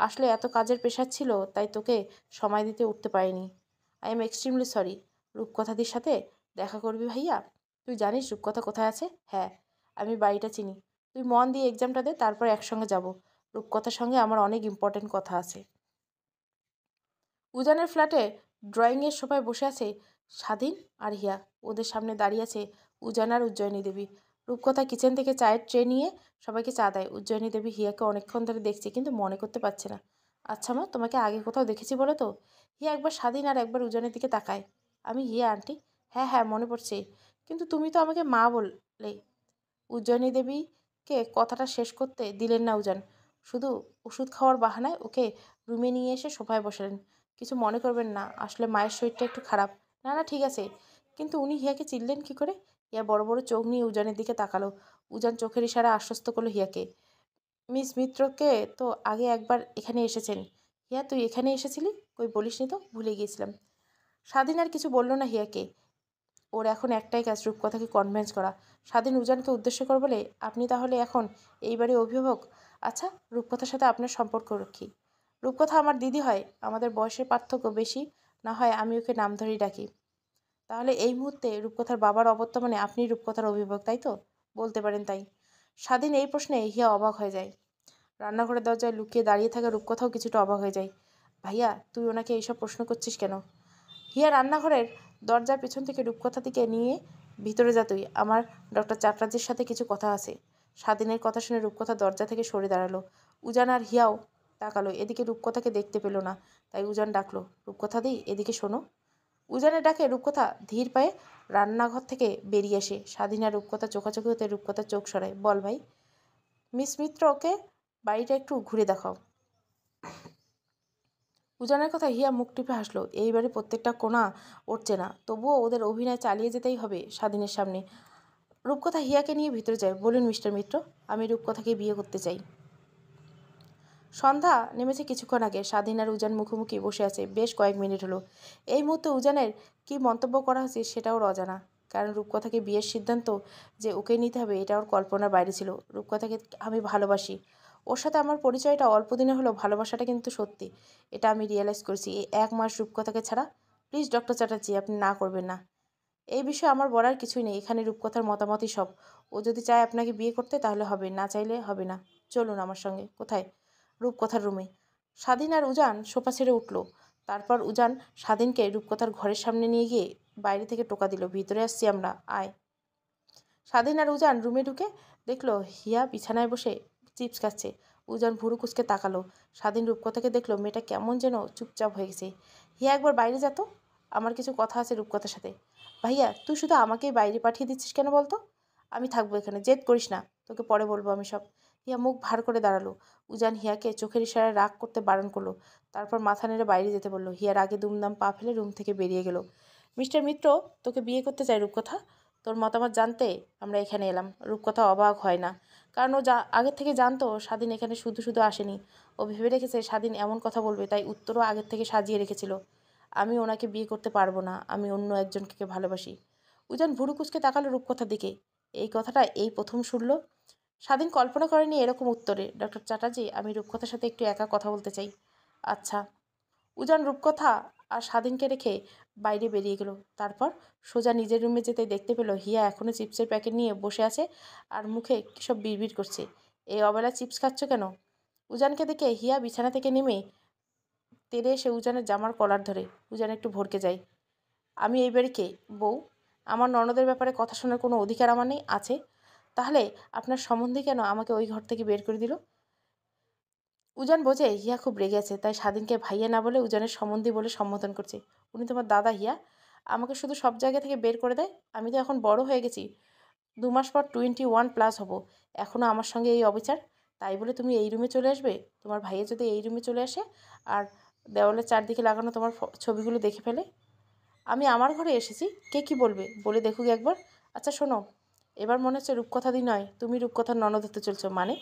আসলে এত কাজের প্রেশার ছিল, তাই তোকে সময় দিতে উঠতে পারিনি। I am extremely sorry. রূপকথাদির সাথে দেখা করবি ভাইয়া? তুই জানিস রূপকথা কোথায় আছে? হ্যাঁ, আমি বাড়িটা চিনি। তুই মন দিয়ে এক্সামটা দে, তারপর একসঙ্গে যাব। রূপকথার সঙ্গে আমার অনেক ইম্পর্টেন্ট কথা আছে। উজানের ফ্ল্যাটে ড্রয়িংয়ের সোফায় বসে আছে স্বাধীন আর হিয়া। ওদের সামনে দাঁড়িয়ে আছে উজান আর উজ্জয়িনী দেবী। রূপকথা কিচেন থেকে চায়ের ট্রে নিয়ে সবাইকে চা দেয়। উজ্জয়িনী দেবী হিয়াকে অনেকক্ষণ ধরে দেখছে, কিন্তু মনে করতে পারছে না। আচ্ছা মা, তোমাকে আগে কোথাও দেখেছি বলো তো? হিয়া একবার স্বাধীন আর একবার উজানের দিকে তাকায়। আমি হিয়া আন্টি। হ্যাঁ হ্যাঁ, মনে পড়ছে, কিন্তু তুমি তো আমাকে মা বললে। উজ্জয়িনী দেবীকে কথাটা শেষ করতে দিলেন না উজান। শুধু ওষুধ খাওয়ার বাহানায় ওকে রুমে নিয়ে এসে সোফায় বসালেন। কিছু মনে করবেন না, আসলে মায়ের শরীরটা একটু খারাপ। না না, ঠিক আছে। কিন্তু উনি হিয়াকে চিনলেন কি করে? হিয়া বড় বড় চোখ নিয়ে উজানের দিকে তাকালো। উজান চোখের ইশারা আশ্বস্ত করলো হিয়াকে। মিস মিত্রকে তো আগে একবার এখানে এসেছেন। হিয়া, তুই এখানে এসেছিলি? কই বলিসনি তো, ভুলে গিয়েছিলাম। স্বাধীন আর কিছু বলল না হিয়াকে। ওর এখন একটাই কাজ, রূপকথাকে কনভিন্স করা। স্বাধীন উজানকে উদ্দেশ্য করে বলে, আপনি তাহলে এখন এইবারে অভিভাবক? আচ্ছা, রূপকথার সাথে আপনার সম্পর্ক কী? রূপকথা আমার দিদি হয়, আমাদের বয়সের পার্থক্য বেশি। না হয় আমি ওকে নাম ধরেই ডাকি। তাহলে এই মুহূর্তে রূপকথার বাবার অবর্তমানে আপনি রূপকথার অভিভাবক, তাই তো? বলতে পারেন তাই। স্বাধীন এই প্রশ্নে হিয়া অবাক হয়ে যায়। রান্নাঘরের দরজায় লুকিয়ে দাঁড়িয়ে থাকা রূপকথাও কিছুটা অবাক হয়ে যায়। ভাইয়া, তুই ওনাকে এইসব প্রশ্ন করছিস কেন? হিয়া রান্নাঘরের দরজার পেছন থেকে রূপকথা দিকে নিয়ে, ভিতরে যা তুই, আমার ডক্টর চাটরাজ্যের সাথে কিছু কথা আছে। স্বাধীনের কথা শুনে রূপকথা দরজা থেকে সরে দাঁড়ালো। উজান আর হিয়াও তাকালো। এদিকে রূপকথাকে দেখতে পেল না, তাই উজান ডাকলো, রূপকথা দি, এদিকে শোনো। উজানের ডাকে রূপকথা ধীর পায়ে রান্নাঘর থেকে বেরিয়ে আসে। স্বাধীন আর রূপকথা চোখাচোখি হতে রূপকথার চোখ সরায়। বল ভাই। মিস মিত্র, ওকে বাড়িটা একটু ঘুরে দেখাও। উজানের কথা হিয়া মুখ টিপে হাসলো। এইবারে প্রত্যেকটা কোণা ওর চেনা, তবুও ওদের অভিনয় চালিয়ে যেতেই হবে স্বাধীনের সামনে। রূপকথা হিয়াকে নিয়ে ভিতরে যায়। বলুন মিস্টার মিত্র, আমি রূপকথাকে বিয়ে করতে চাই। সন্ধ্যা নেমেছে কিছুক্ষণ আগে। স্বাধীন আর উজান মুখোমুখি বসে আছে বেশ কয়েক মিনিট হলো। এই মুহূর্তে উজানের কি মন্তব্য করা হচ্ছে সেটা ওর অজানা, কারণ রূপকথাকে বিয়ের সিদ্ধান্ত যে ওকে নিতে হবে এটা ওর কল্পনার বাইরে ছিল। রূপকথাকে আমি ভালোবাসি, ওর সাথে আমার পরিচয়টা অল্প দিনে হলো, ভালোবাসাটা কিন্তু সত্যি, এটা আমি রিয়েলাইজ করেছি এই 1 মাস রূপকথাকে ছাড়া। প্লিজ ডক্টর চ্যাটার্জি, আপনি না করবেন না। এই বিষয়ে আমার বলার কিছুই নেই, এখানে রূপকথার মতামতই সব। ও যদি চায় আপনাকে বিয়ে করতে তাহলে হবে, না চাইলে হবে না। চলুন আমার সঙ্গে। কোথায়? রূপকথার রুমে। স্বাধীন আর উজান সোফা ছেড়ে উঠল। তারপর উজান স্বাধীনকে রূপকথার ঘরের সামনে নিয়ে গিয়ে বাইরে থেকে টোকা দিল, ভিতরে আসছি আমরা, আয়। স্বাধীন আর উজান রুমে ঢুকে দেখলো হিয়া বিছানায় বসে চিপস খাচ্ছে। উজান ভুরু কুচকে তাকালো। স্বাধীন রূপকথাকে দেখলো মেয়েটা কেমন যেন চুপচাপ হয়ে গেছে। হিয়া একবার বাইরে যেত, আমার কিছু কথা আছে রূপকথার সাথে। ভাইয়া, তুই শুধু আমাকেই বাইরে পাঠিয়ে দিচ্ছিস কেন বলতো? আমি থাকবো এখানে, জেদ করিস না, তোকে পরে বলবো আমি সব। হিয়া মুখ ভার করে দাঁড়ালো। উজান হিয়াকে চোখের ইশারায় রাগ করতে বারণ করলো, তারপর মাথা নেড়ে বাইরে যেতে বললো। হিয়ার আগে দুমদাম পা ফেলে রুম থেকে বেরিয়ে গেল। মিস্টার মিত্র তোকে বিয়ে করতে চাই রূপকথা, তোর মতামত জানতে আমরা এখানে এলাম। রূপকথা অবাক হয় না, কারণ ও আগের থেকে জানতো স্বাধীন এখানে শুধু শুধু আসেনি। ও ভেবে রেখেছে স্বাধীন এমন কথা বলবে, তাই উত্তরও আগের থেকে সাজিয়ে রেখেছিল। আমি ওনাকে বিয়ে করতে পারবো না, আমি অন্য একজনকে ভালোবাসি। উজান ভুরু কুচকে তাকালো রূপকথার দিকে। এই কথাটা এই প্রথম শুনল। স্বাধীন কল্পনা করেনি এরকম উত্তরে। ডক্টর চ্যাটার্জি, আমি রূপকথার সাথে একটু একা কথা বলতে চাই। আচ্ছা। উজান রূপকথা আর স্বাধীনকে রেখে বাইরে বেরিয়ে গেল। তারপর সোজা নিজের রুমে যেতে দেখতে পেল হিয়া এখনও চিপসের প্যাকেট নিয়ে বসে আছে আর মুখে সব বিড়বিড় করছে। এই অবেলা চিপস খাচ্ছ কেন? উজানকে দেখে হিয়া বিছানা থেকে নেমে তেড়ে এসে উজানের জামার কলার ধরে। উজান একটু ভড়কে যায়। আমি এই বাড়ি কে? বউ? আমার ননদের ব্যাপারে কথা শোনার কোনো অধিকার আমার নেই? আছে। তাহলে আপনার সম্বন্ধে কেন আমাকে ওই ঘর থেকে বের করে দিল? উজান বোঝে হিয়া খুব রেগে আছে, তাই স্বাধীনকে ভাইয়া না বলে উজানের সম্বন্ধী বলে সম্বোধন করছে। উনি তোমার দাদা হিয়া, আমাকে শুধু সব জায়গা থেকে বের করে দেয়। আমি তো এখন বড় হয়ে গেছি, 2 মাস পর 21+ হব, এখনও আমার সঙ্গে এই অবিচার। তাই বলে তুমি এই রুমে চলে আসবে? তোমার ভাইয়া যদি এই রুমে চলে আসে আর দেওয়ালের চারদিকে লাগানো তোমার ছবিগুলো দেখে ফেলে? আমি আমার ঘরে এসেছি, কে কি বলবে বলে দেখুক একবার। আচ্ছা শোনো, এবার মনে হচ্ছে রূপকথাদি নয়, তুমি রূপকথার ননদ হতে চলছো মানে?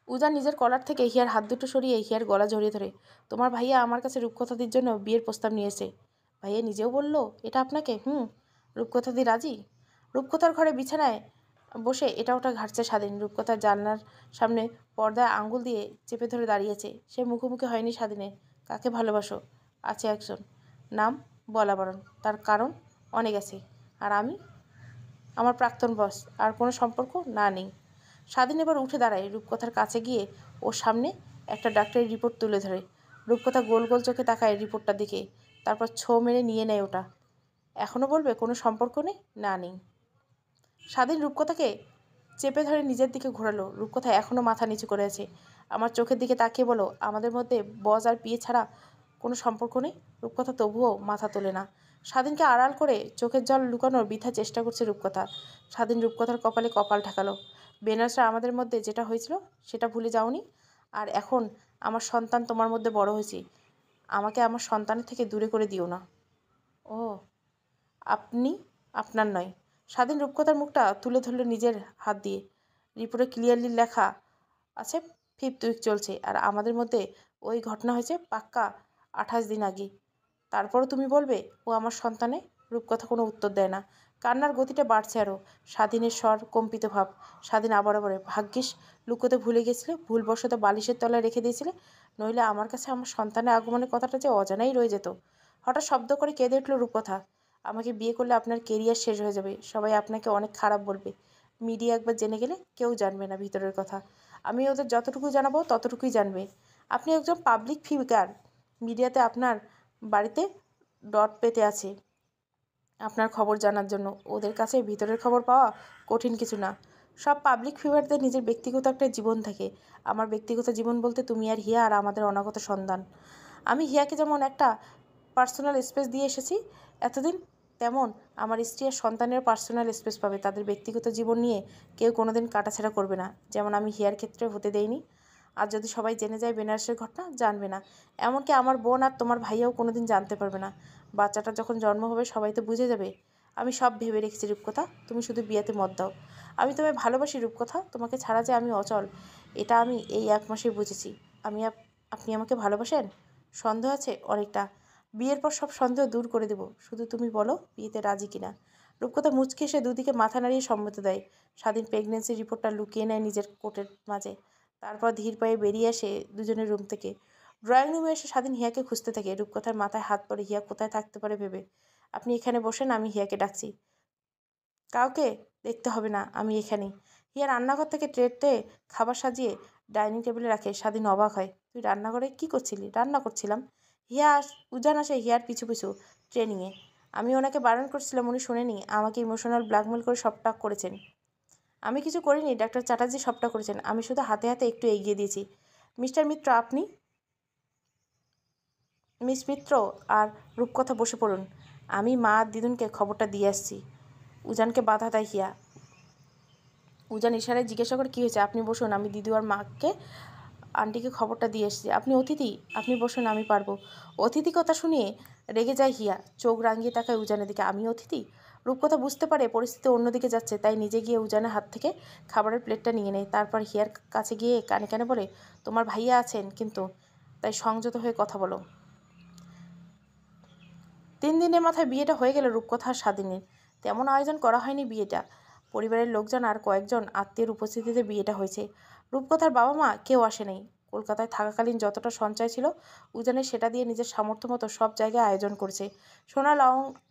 উজান নিজের কলার থেকে হিয়ার হাত দুটো সরিয়ে হিয়ার গলা জড়িয়ে ধরে। তোমার ভাইয়া আমার কাছে রূপকথাদির জন্য বিয়ের প্রস্তাব নিয়েছে। ভাইয়া নিজেও বলল এটা আপনাকে? রূপকথাদি রাজি? রূপকথার ঘরে বিছানায় বসে এটা ওটা ঘাটছে স্বাধীন। রূপকথার জানলার সামনে পর্দায় আঙ্গুল দিয়ে চেপে ধরে দাঁড়িয়েছে। সে মুখোমুখি হয়নি স্বাধীনের। কাকে ভালোবাসো? আছে একজন, নাম বলা বারণ, তার কারণ অনেক আছে। আর আমি? আমার প্রাক্তন বস। আর কোনো সম্পর্ক না, নেই। স্বাধীন এবার উঠে দাঁড়ায়, রূপকথার কাছে গিয়ে ওর সামনে একটা ডাক্তারি রিপোর্ট তুলে ধরে। রূপকথা গোল গোল চোখে তাকায় রিপোর্টটার দিকে, তারপর ছো মেরে নিয়ে নেয় ওটা। এখনও বলবে কোনো সম্পর্ক নেই? না, নেই। স্বাধীন রূপকথাকে চেপে ধরে নিজের দিকে ঘোরালো। রূপকথা এখনও মাথা নিচু করে আছে। আমার চোখের দিকে তাকিয়ে বলো, আমাদের মধ্যে বস আর বিয়ে ছাড়া কোনো সম্পর্ক নেই? রূপকথা তবুও মাথা তোলে না। স্বাধীনকে আড়াল করে চোখের জল লুকানোর বৃথা চেষ্টা করছে রূপকথা। স্বাধীন রূপকথার কপালে কপাল ঠেকালো। বেনারসে আমাদের মধ্যে যেটা হয়েছিল সেটা ভুলে যাওনি? আর এখন আমার সন্তান তোমার মধ্যে বড় হয়েছে, আমাকে আমার সন্তানের থেকে দূরে করে দিও না। ও, আপনি? আপনার নয়। স্বাধীন রূপকথার মুখটা তুলে ধরল নিজের হাত দিয়ে। রিপোর্টে ক্লিয়ারলি লেখা আছে 5th উইক চলছে, আর আমাদের মধ্যে ওই ঘটনা হয়েছে পাক্কা 28 দিন আগে। তারপরও তুমি বলবে ও আমার সন্তানে? রূপকথা কোনো উত্তর দেয় না। কান্নার গতিটা বাড়ছে আরও। স্বাধীনের স্বর কম্পিত ভাব। স্বাধীন আবার বলে, ভাগ্যিস লুকোতে ভুলে গেছিলে, ভুলবশত বালিশের তলায় রেখে দিয়েছিলে, নইলে আমার কাছে আমার সন্তানের আগমনের কথাটা যে অজানাই রয়ে যেত। হঠাৎ শব্দ করে কেঁদে উঠল রূপকথা। আমাকে বিয়ে করলে আপনার কেরিয়ার শেষ হয়ে যাবে, সবাই আপনাকে অনেক খারাপ বলবে, মিডিয়া একবার জেনে গেলে কেউ জানবে না ভিতরের কথা, আমি ওদের যতটুকু জানাবো ততটুকুই জানবে। আপনি একজন পাবলিক ফিগার, মিডিয়াতে আপনার বাড়িতে ডট পেতে আছে আপনার খবর জানার জন্য। ওদের কাছে ভিতরের খবর পাওয়া কঠিন কিছু না। সব পাবলিক ফিগারদের নিজের ব্যক্তিগত একটা জীবন থাকে। আমার ব্যক্তিগত জীবন বলতে তুমি আর হিয়া আর আমাদের অনাগত সন্তান। আমি হিয়াকে যেমন একটা পার্সোনাল স্পেস দিয়ে এসেছি এতদিন, তেমন আমার স্ত্রী আর সন্তানের পার্সোনাল স্পেস পাবে। তাদের ব্যক্তিগত জীবন নিয়ে কেউ কোনোদিন কাটাছেড়া করবে না, যেমন আমি হিয়ার ক্ষেত্রে হতে দেইনি। আর যদি সবাই জেনে যায় বেনারসের ঘটনা, জানবে না। এমনকি আমার বোন আর তোমার ভাইয়াও কোনোদিন জানতে পারবে না। বাচ্চাটা যখন জন্ম হবে সবাই তো বুঝে যাবে আমি সব ভেবে রেখেছি রূপকথা, তুমি শুধু বিয়েতে মত দাও। আমি তোমায় ভালোবাসি রূপকথা, তোমাকে ছাড়া যে আমি অচল এটা আমি এই 1 মাসেই বুঝেছি। আপনি আমাকে ভালোবাসেন? সন্দেহ আছে অনেকটা। বিয়ের পর সব সন্দেহ দূর করে দেব, শুধু তুমি বলো বিয়েতে রাজি কিনা। রূপকথা মুচকি এসে দুদিকে মাথা নাড়িয়ে সম্মতি দেয়। স্বাধীন প্রেগনেন্সি রিপোর্টটা লুকিয়ে নেয় নিজের কোটের মাঝে। তারপর ধীর পায়ে বেরিয়ে আসে দুজনের রুম থেকে। ড্রয়িং রুমে এসে স্বাধীন হিয়াকে খুঁজতে থাকে। রূপকথার মাথায় হাত পড়ে হিয়া কোথায় থাকতে পারে ভেবে। আপনি এখানে বসেন, আমি হিয়াকে ডাকছি। কাউকে দেখতে হবে না, আমি এখানেই। হিয়া রান্নাঘর থেকে ট্রেতে খাবার সাজিয়ে ডাইনিং টেবিলে রাখে। স্বাধীন অবাক হয়। তুই রান্নাঘরে কি করছিলি? রান্না করছিলাম। উজান আসে হিয়ার পিছু পিছু ট্রেনিংয়ে। আমি ওনাকে বারণ করছিলাম, উনি শোনেনি। আমাকে ইমোশনাল ব্ল্যাকমেল করে সবটা করেছেন। আমি কিছু করিনি, ডাক্তার চ্যাটার্জি সবটা করেছেন। আমি শুধু হাতে হাতে একটু এগিয়ে দিয়েছি। মিস্টার মিত্র আপনি? মিস মিত্র আর রূপকথা বসে পড়ুন। আমি মা আর দিদুনকে খবরটা দিয়ে আসছি। উজানকে বাধা দেয় হিয়া। উজান ইশারায় জিজ্ঞাসা করে কী হয়েছে? আপনি বসুন, আমি দিদু আর মাকে আন্টিকে খবরটা দিয়ে এসেছি। আপনি অতিথি, আপনি বসুন, আমি পারবো। অতিথি কথা শুনিয়ে রেগে যায় হিয়া। চোখ রাঙিয়ে তাকায় উজানের দিকে। আমি অতিথি? রূপকথা বুঝতে পারে পরিস্থিতি অন্যদিকে যাচ্ছে, তাই নিজে গিয়ে উজানের হাত থেকে খাবারের প্লেটটা নিয়ে নেয়। তারপর হিয়ার কাছে গিয়ে কানে কানে বলে, তোমার ভাইয়া আছেন কিন্তু, তাই সংযত হয়ে কথা বলো। 3 দিনের মাথায় বিয়েটা হয়ে গেল রূপকথা আর স্বাধীনের। তেমন আয়োজন করা হয়নি বিয়েটা। পরিবারের লোকজন আর কয়েকজন আত্মীয়ের উপস্থিতিতে বিয়েটা হয়েছে। রূপকথার বাবা মা কেউ আসে নাই। কলকাতায় থাকাকালীন যতটা সঞ্চয় ছিল উজানের সেটা দিয়ে নিজের সামর্থ্য মতো সব জায়গায় আয়োজন করছে। সোনা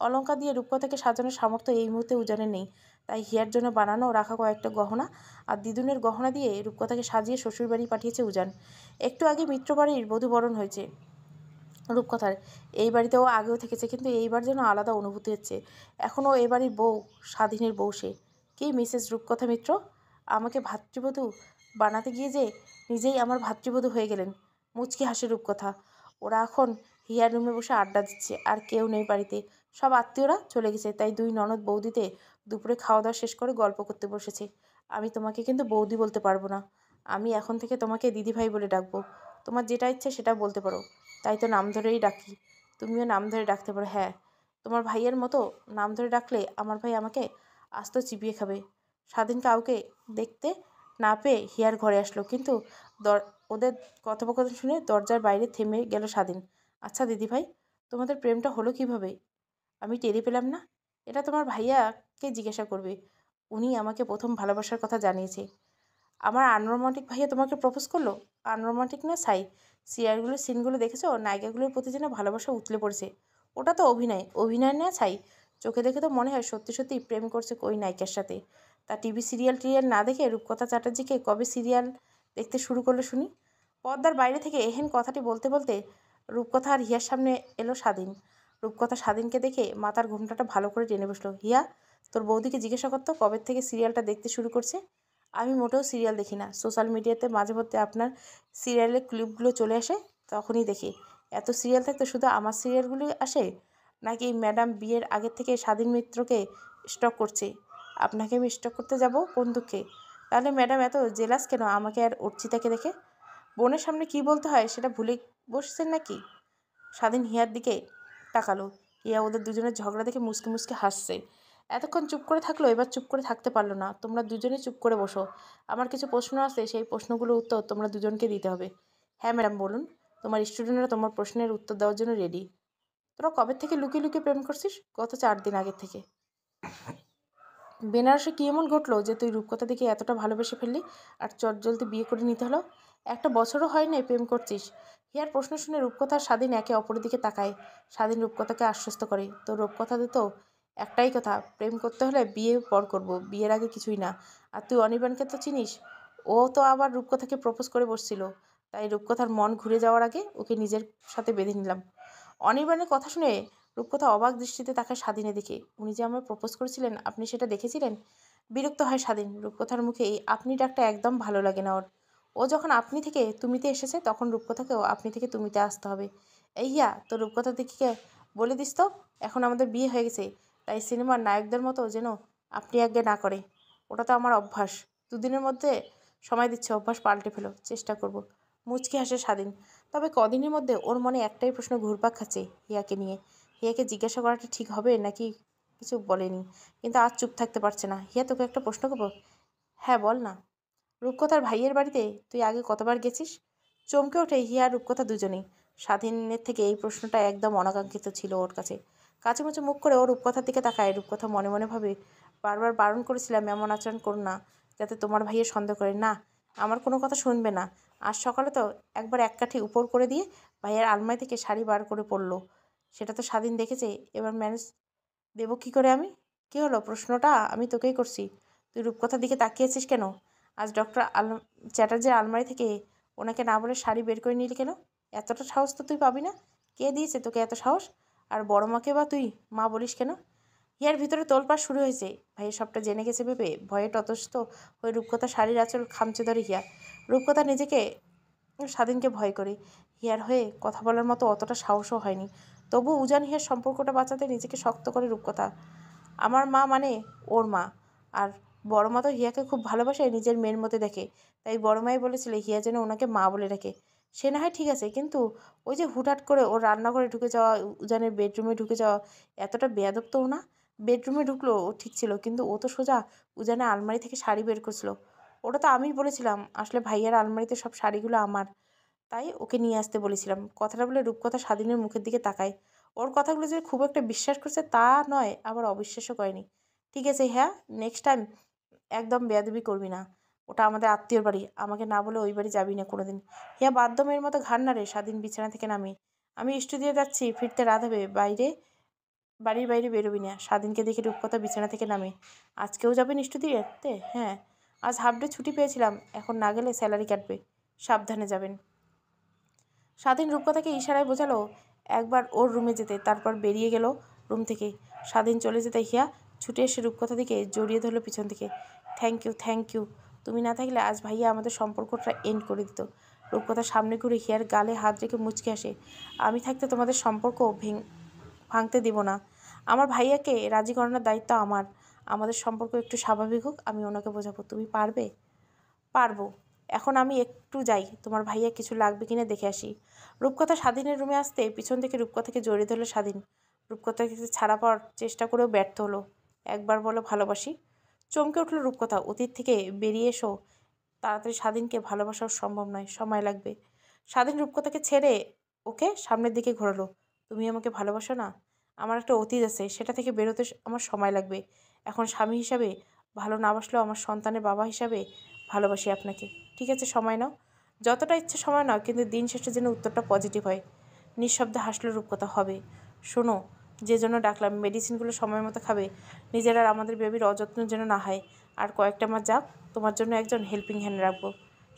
অলংকার দিয়ে রূপকথাকে সাজানোর সামর্থ্য এই মুহূর্তে উজানের নেই। তাই হিয়ার জন্য বানানো রাখা কয়েকটা গহনা আর দিদুনের গহনা দিয়ে রূপকথাকে সাজিয়ে শ্বশুরবাড়ি পাঠিয়েছে উজান। একটু আগে মিত্রবাড়ির বধূবরণ হয়েছে রূপকথার। এই বাড়িতেও আগেও থেকেছে, কিন্তু এইবার যেন আলাদা অনুভূতি হচ্ছে। এখনও এ বাড়ির বউ, স্বাধীনের বউ সে। কি মিসেস রূপকথা মিত্র? আমাকে ভাতৃবধূ বানাতে গিয়ে যে নিজেই আমার ভাতৃবধূ হয়ে গেলেন। মুচকি হাসে রূপকথা। ওরা এখন হিয়ার রুমে বসে আড্ডা দিচ্ছে। আর কেউ নেই বাড়িতে, সব আত্মীয়রা চলে গেছে। তাই 2 ননদ বৌদিতে দুপুরে খাওয়া দাওয়া শেষ করে গল্প করতে বসেছে। আমি তোমাকে কিন্তু বৌদি বলতে পারবো না। আমি এখন থেকে তোমাকে দিদিভাই বলে ডাকবো। তোমার যেটা ইচ্ছে সেটা বলতে পারো। তাই তো নাম ধরেই ডাকি। তুমিও নাম ধরে ডাকতে পারো। হ্যাঁ, তোমার ভাইয়ের মতো নাম ধরে ডাকলে আমার ভাই আমাকে আস্ত চিবিয়ে খাবে। স্বাধীন কাউকে দেখতে না পেয়ে হিয়ার ঘরে আসলো, কিন্তু ওদের কথোপকথন শুনে দরজার বাইরে থেমে গেল স্বাধীন। আচ্ছা দিদিভাই, তোমাদের প্রেমটা হলো কিভাবে? আমি টেরি পেলাম না। এটা তোমার ভাইয়াকে জিজ্ঞাসা করবে। উনি আমাকে প্রথম ভালোবাসার কথা জানিয়েছে। আমার আনরোমান্টিক ভাইয়া তোমাকে প্রপোজ করলো? আনরোমান্টিক না সাই। সিনগুলো দেখেছো? নায়িকাগুলোর প্রতি যেন ভালোবাসা উতলে পড়েছে। ওটা তো অভিনয়। অভিনয় না ছাই। চোখে দেখে তো মনে হয় সত্যি সত্যি প্রেম করছে ওই নায়িকার সাথে। তা টিভি সিরিয়াল না দেখে রূপকথা চ্যাটার্জিকে কবে সিরিয়াল দেখতে শুরু করলো শুনি? পর্দার বাইরে থেকে এহেন কথাটি বলতে বলতে রূপকথা আর হিয়ার সামনে এলো স্বাধীন। রূপকথা স্বাধীনকে দেখে মাথার ঘোমটাটা ভালো করে টেনে বসলো। হিয়া, তোর বৌদিকে জিজ্ঞাসা করতো কবে থেকে সিরিয়ালটা দেখতে শুরু করছে। আমি মোটেও সিরিয়াল দেখি না। সোশ্যাল মিডিয়াতে মাঝে মধ্যে আপনার সিরিয়ালের ক্লিপগুলো চলে আসে, তখনই দেখি। এত সিরিয়াল থাকতে শুধু আমার সিরিয়ালগুলি আসে, নাকি ম্যাডাম বিয়ের আগের থেকে স্বাধীন মিত্রকে স্টক করছে? আপনাকে আমি স্টক করতে যাব কোন দুঃখে? তাহলে ম্যাডাম এত জেলাস কেন আমাকে আর অর্চিতাকে দেখে? বোনের সামনে কি বলতে হয় সেটা ভুলে বসছেন নাকি? স্বাধীন হিয়ার দিকে তাকালো। হিয়া ওদের দুজনের ঝগড়া দেখে মুসকে মুসকে হাসছে। এতক্ষণ চুপ করে থাকলো, এবার চুপ করে থাকতে পারলো না। তোমরা দুজনেই চুপ করে বসো। আমার কিছু প্রশ্ন আছে, সেই প্রশ্নগুলোর উত্তর তোমরা দুজনকে দিতে হবে। হ্যাঁ ম্যাডাম বলুন। তোমার স্টুডেন্টরা তোমার প্রশ্নের উত্তর দেওয়ার জন্য রেডি। তোরা কবে থেকে লুকিয়ে লুকিয়ে প্রেম করছিস? গত 4 দিন আগের থেকে। বেনারসে কী এমন ঘটলো যে তুই রূপকথা দেখে এতটা ভালোবেসে ফেললি আর চটজলদি বিয়ে করে নিতে হলো? 1 বছরও হয় নাই প্রেম করছিস। হিয়ার প্রশ্ন শুনে রূপকথা আর স্বাধীন একে অপরের দিকে তাকায়। স্বাধীন রূপকথাকে আশ্বস্ত করে, তোর রূপকথাতে তো একটাই কথা, প্রেম করতে হলে বিয়ে পর করব, বিয়ের আগে কিছুই না। আর তুই অনির্বাণকে তো চিনিস, ও তো আবার রূপকথাকে প্রপোজ করে বসছিল। তাই রূপকথার মন ঘুরে যাওয়ার আগে ওকে নিজের সাথে বেঁধে নিলাম। অনির্বাণের কথা শুনে রূপকথা অবাক দৃষ্টিতে তাকায় স্বাধীনের দিকে। উনি যে আমায় প্রপোজ করেছিলেন, আপনি সেটা দেখেছিলেন? বিরক্ত হয় স্বাধীন। রূপকথার মুখে এই আপনি ডাকটা একদম ভালো লাগে না ওর। ও যখন আপনি থেকে তুমিতে এসেছে, তখন রূপকথাকেও আপনি থেকে তুমিতে আসতে হবে। এই হিয়া, তো রূপকথা দিকে বলে দিস তো, এখন আমাদের বিয়ে হয়ে গেছে, তাই সিনেমার নায়কদের মতো যেন আপনি আজ্ঞে না করে। ওটা তো আমার অভ্যাস। 2 দিনের মধ্যে সময় দিচ্ছে, অভ্যাস পাল্টে ফেলো, চেষ্টা করব। মুচকি হাসে স্বাধীন। তবে কদিনের মধ্যে ওর মনে একটাই প্রশ্ন ঘুরপাক খাচ্ছে হিয়াকে নিয়ে। হিয়াকে জিজ্ঞাসা করাটা ঠিক হবে নাকি কিছু বলেনি, কিন্তু আজ চুপ থাকতে পারছে না। হিয়া, তোকে একটা প্রশ্ন করবো? হ্যাঁ, বল না। রূপকথার ভাইয়ের বাড়িতে তুই আগে কতবার গেছিস? চমকে ওঠে হিয়া আর রূপকথা দুজনেই। স্বাধীনের থেকে এই প্রশ্নটা একদম অনাকাঙ্ক্ষিত ছিল ওর কাছে। কাচুমুচু মুখ করে ও রূপকথার দিকে তাকায়। রূপকথা মনে মনে ভাবে, বারবার বারণ করেছিলাম এমন আচরণ করো না, যাতে তোমার ভাইয়ের সন্দেহ করে। না, আমার কোনো কথা শুনবে না। আজ সকালে তো একবার এক কাঠি উপর করে দিয়ে ভাইয়ের আলমারি থেকে শাড়ি বার করে পড়লো। সেটা তো স্বাধীন দেখেছে। এবার ম্যানেজ দেবো কী করে আমি? কী হলো? প্রশ্নটা আমি তোকেই করছি। তুই রূপকথার দিকে তাকিয়েছিস কেন? আজ ডক্টর চ্যাটার্জির আলমারি থেকে ওনাকে না বলে শাড়ি বের করে নিলি কেন? এতটা সাহস তো তুই পাবি না। কে দিয়েছে তোকে এত সাহস? আর বড় মাকে বা তুই মা বলিস কেন? হিয়ার ভিতরে তোলপাড় শুরু হয়েছে। ভাইয়ের সবটা জেনে গেছে ভেবে ভয়ে ততস্থ হয়ে রূপকথা শাড়ির আঁচল খামচে ধরে হিয়া। রূপকথা নিজেকে স্বাধীনকে ভয় করে। হিয়ার হয়ে কথা বলার মতো অতটা সাহসও হয়নি। তবু উজান হিয়ার সম্পর্কটা বাঁচাতে নিজেকে শক্ত করে রূপকথা। আমার মা মানে ওর মা। আর বড় মা তো হিয়াকে খুব ভালোবাসে, নিজের মেয়ের মতো দেখে। তাই বড় মাই বলেছিল হিয়া যেন ওনাকে মা বলে রাখে। সে না হয় ঠিক আছে, কিন্তু ওই যে হুটহাট করে ওর রান্নাঘরে ঢুকে যাওয়া, উজানের বেডরুমে ঢুকে যাওয়া, এতটা বেয়াদব তো না। বেডরুমে ঢুকলো ও ঠিক ছিল, কিন্তু ও তো সোজা উজানের আলমারি থেকে শাড়ি বের করছিল। ওটা তো আমিই বলেছিলাম, আসলে ভাইয়ার আলমারিতে সব শাড়িগুলো আমার, তাই ওকে নিয়ে আসতে বলেছিলাম। কথাটা বলে রূপকথা স্বাধীনের মুখের দিকে তাকায়। ওর কথাগুলো যে খুব একটা বিশ্বাস করছে তা নয়, আবার অবিশ্বাসও করেনি। ঠিক আছে, হ্যাঁ, নেক্সট টাইম একদম বেয়াদবি করবি না। ওটা আমাদের আত্মীয়র বাড়ি, আমাকে না বলে ওই বাড়ি যাবি না কোনোদিন। হ্যাঁ, বাধ্য মেয়ের মতো ঘাড় নাড়ে স্বাধীন বিছানা থেকে নামি। আমি স্টুডিও যাচ্ছি, ফিরতে রাত হবে। বাড়ির বাইরে বেরোবি না। স্বাধীনকে দেখে রূপকথা বিছানা থেকে নামে। আজকেও যাবেন স্টুডিওতে? হ্যাঁ, আজ হাফ ডে ছুটি পেয়েছিলাম, এখন না গেলে স্যালারি কাটবে। সাবধানে যাবেন। স্বাধীন রূপকথাকে ইশারায় বোঝালো একবার ওর রুমে যেতে, তারপর বেরিয়ে গেল রুম থেকে। স্বাধীন চলে যেতে হিয়া ছুটে এসে রূপকথা দিকে জড়িয়ে ধরলো পিছন থেকে। Thank you, thank you. তুমি না থাকলে আজ ভাইয়া আমাদের সম্পর্কটা এন্ড করে দিত। রূপকথার সামনে ঘুরে হিয়ার গালে হাত রেখে মুচকে আসে। আমি থাকতে তোমাদের সম্পর্ক ভাঙতে দিব না। আমার ভাইয়াকে রাজি করানোর দায়িত্ব আমার। আমাদের সম্পর্ক একটু স্বাভাবিক হোক, আমি ওনাকে বোঝাবো। তুমি পারবে? পারবো। এখন আমি একটু যাই, তোমার ভাইয়া কিছু লাগবে কিনা দেখে আসি। রূপকথা স্বাধীনের রুমে আসতে পিছন থেকে রূপকথাকে জড়িয়ে ধরলো স্বাধীন। রূপকথাকে ছাড়া পাওয়ার চেষ্টা করেও ব্যর্থ হলো। একবার বলো ভালোবাসি। চমকে উঠল রূপকথা। অতীত থেকে বেরিয়ে এসো। তাড়াতাড়ি স্বাধীনকে ভালোবাসাও সম্ভব নয়, সময় লাগবে। স্বাধীন রূপকথাকে ছেড়ে ওকে সামনের দিকে ঘোরালো। তুমি আমাকে ভালোবাসো না? আমার একটা অতীত আছে, সেটা থেকে বেরোতে আমার সময় লাগবে। এখন স্বামী হিসাবে ভালো না বাসলেও আমার সন্তানের বাবা হিসাবে ভালোবাসি আপনাকে। ঠিক আছে, সময় নাও, যতটা ইচ্ছে সময় নাও, কিন্তু দিন শেষে যেন উত্তরটা পজিটিভ হয়। নিঃশব্দে হাসলো রূপকথা। হবে। শোনো, যে জন্য ডাকলাম, মেডিসিনগুলো সময় মতো খাবে। নিজের আর আমাদের বেবির অযত্ন যেন না হয়। আর কয়েকটা মাস যাক, তোমার জন্য একজন হেল্পিং হ্যান্ড রাখবো।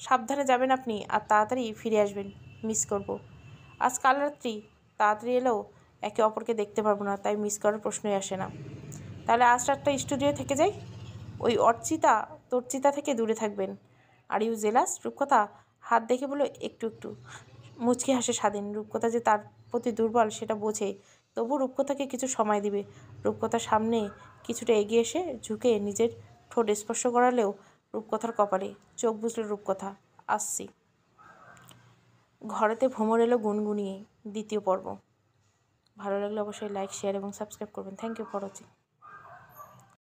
সাবধানে যাবেন আপনি, আর তাড়াতাড়ি ফিরে আসবেন। মিস করব। আজ কাল রাত্রি তাড়াতাড়ি এলেও একে অপরকে দেখতে পারবো না, তাই মিস করার প্রশ্নই আসে না। তাহলে আজ রাতটা স্টুডিও থেকে যাই। ওই তোর চিতা থেকে দূরে থাকবেন। Are you jealous? রূপকথা হাত দেখে বলে একটু একটু। মুচকি হাসে স্বাধীন। রূপকথা যে তার প্রতি দুর্বল সেটা বোঝে, তবু রূপকথাকে কিছু সময় দিবে। রূপকথার সামনে কিছুটা এগিয়ে এসে ঝুঁকে নিজের ঠোঁট স্পর্শ করালেও রূপকথার কপালে চোখ বুঝল রূপকথা। আসছি। ঘরেতে ভ্রমর এলো গুনগুনিয়ে। দ্বিতীয় পর্ব। ভালো লাগলে অবশ্যই লাইক, শেয়ার এবং সাবস্ক্রাইব করবেন। Thank you for watching.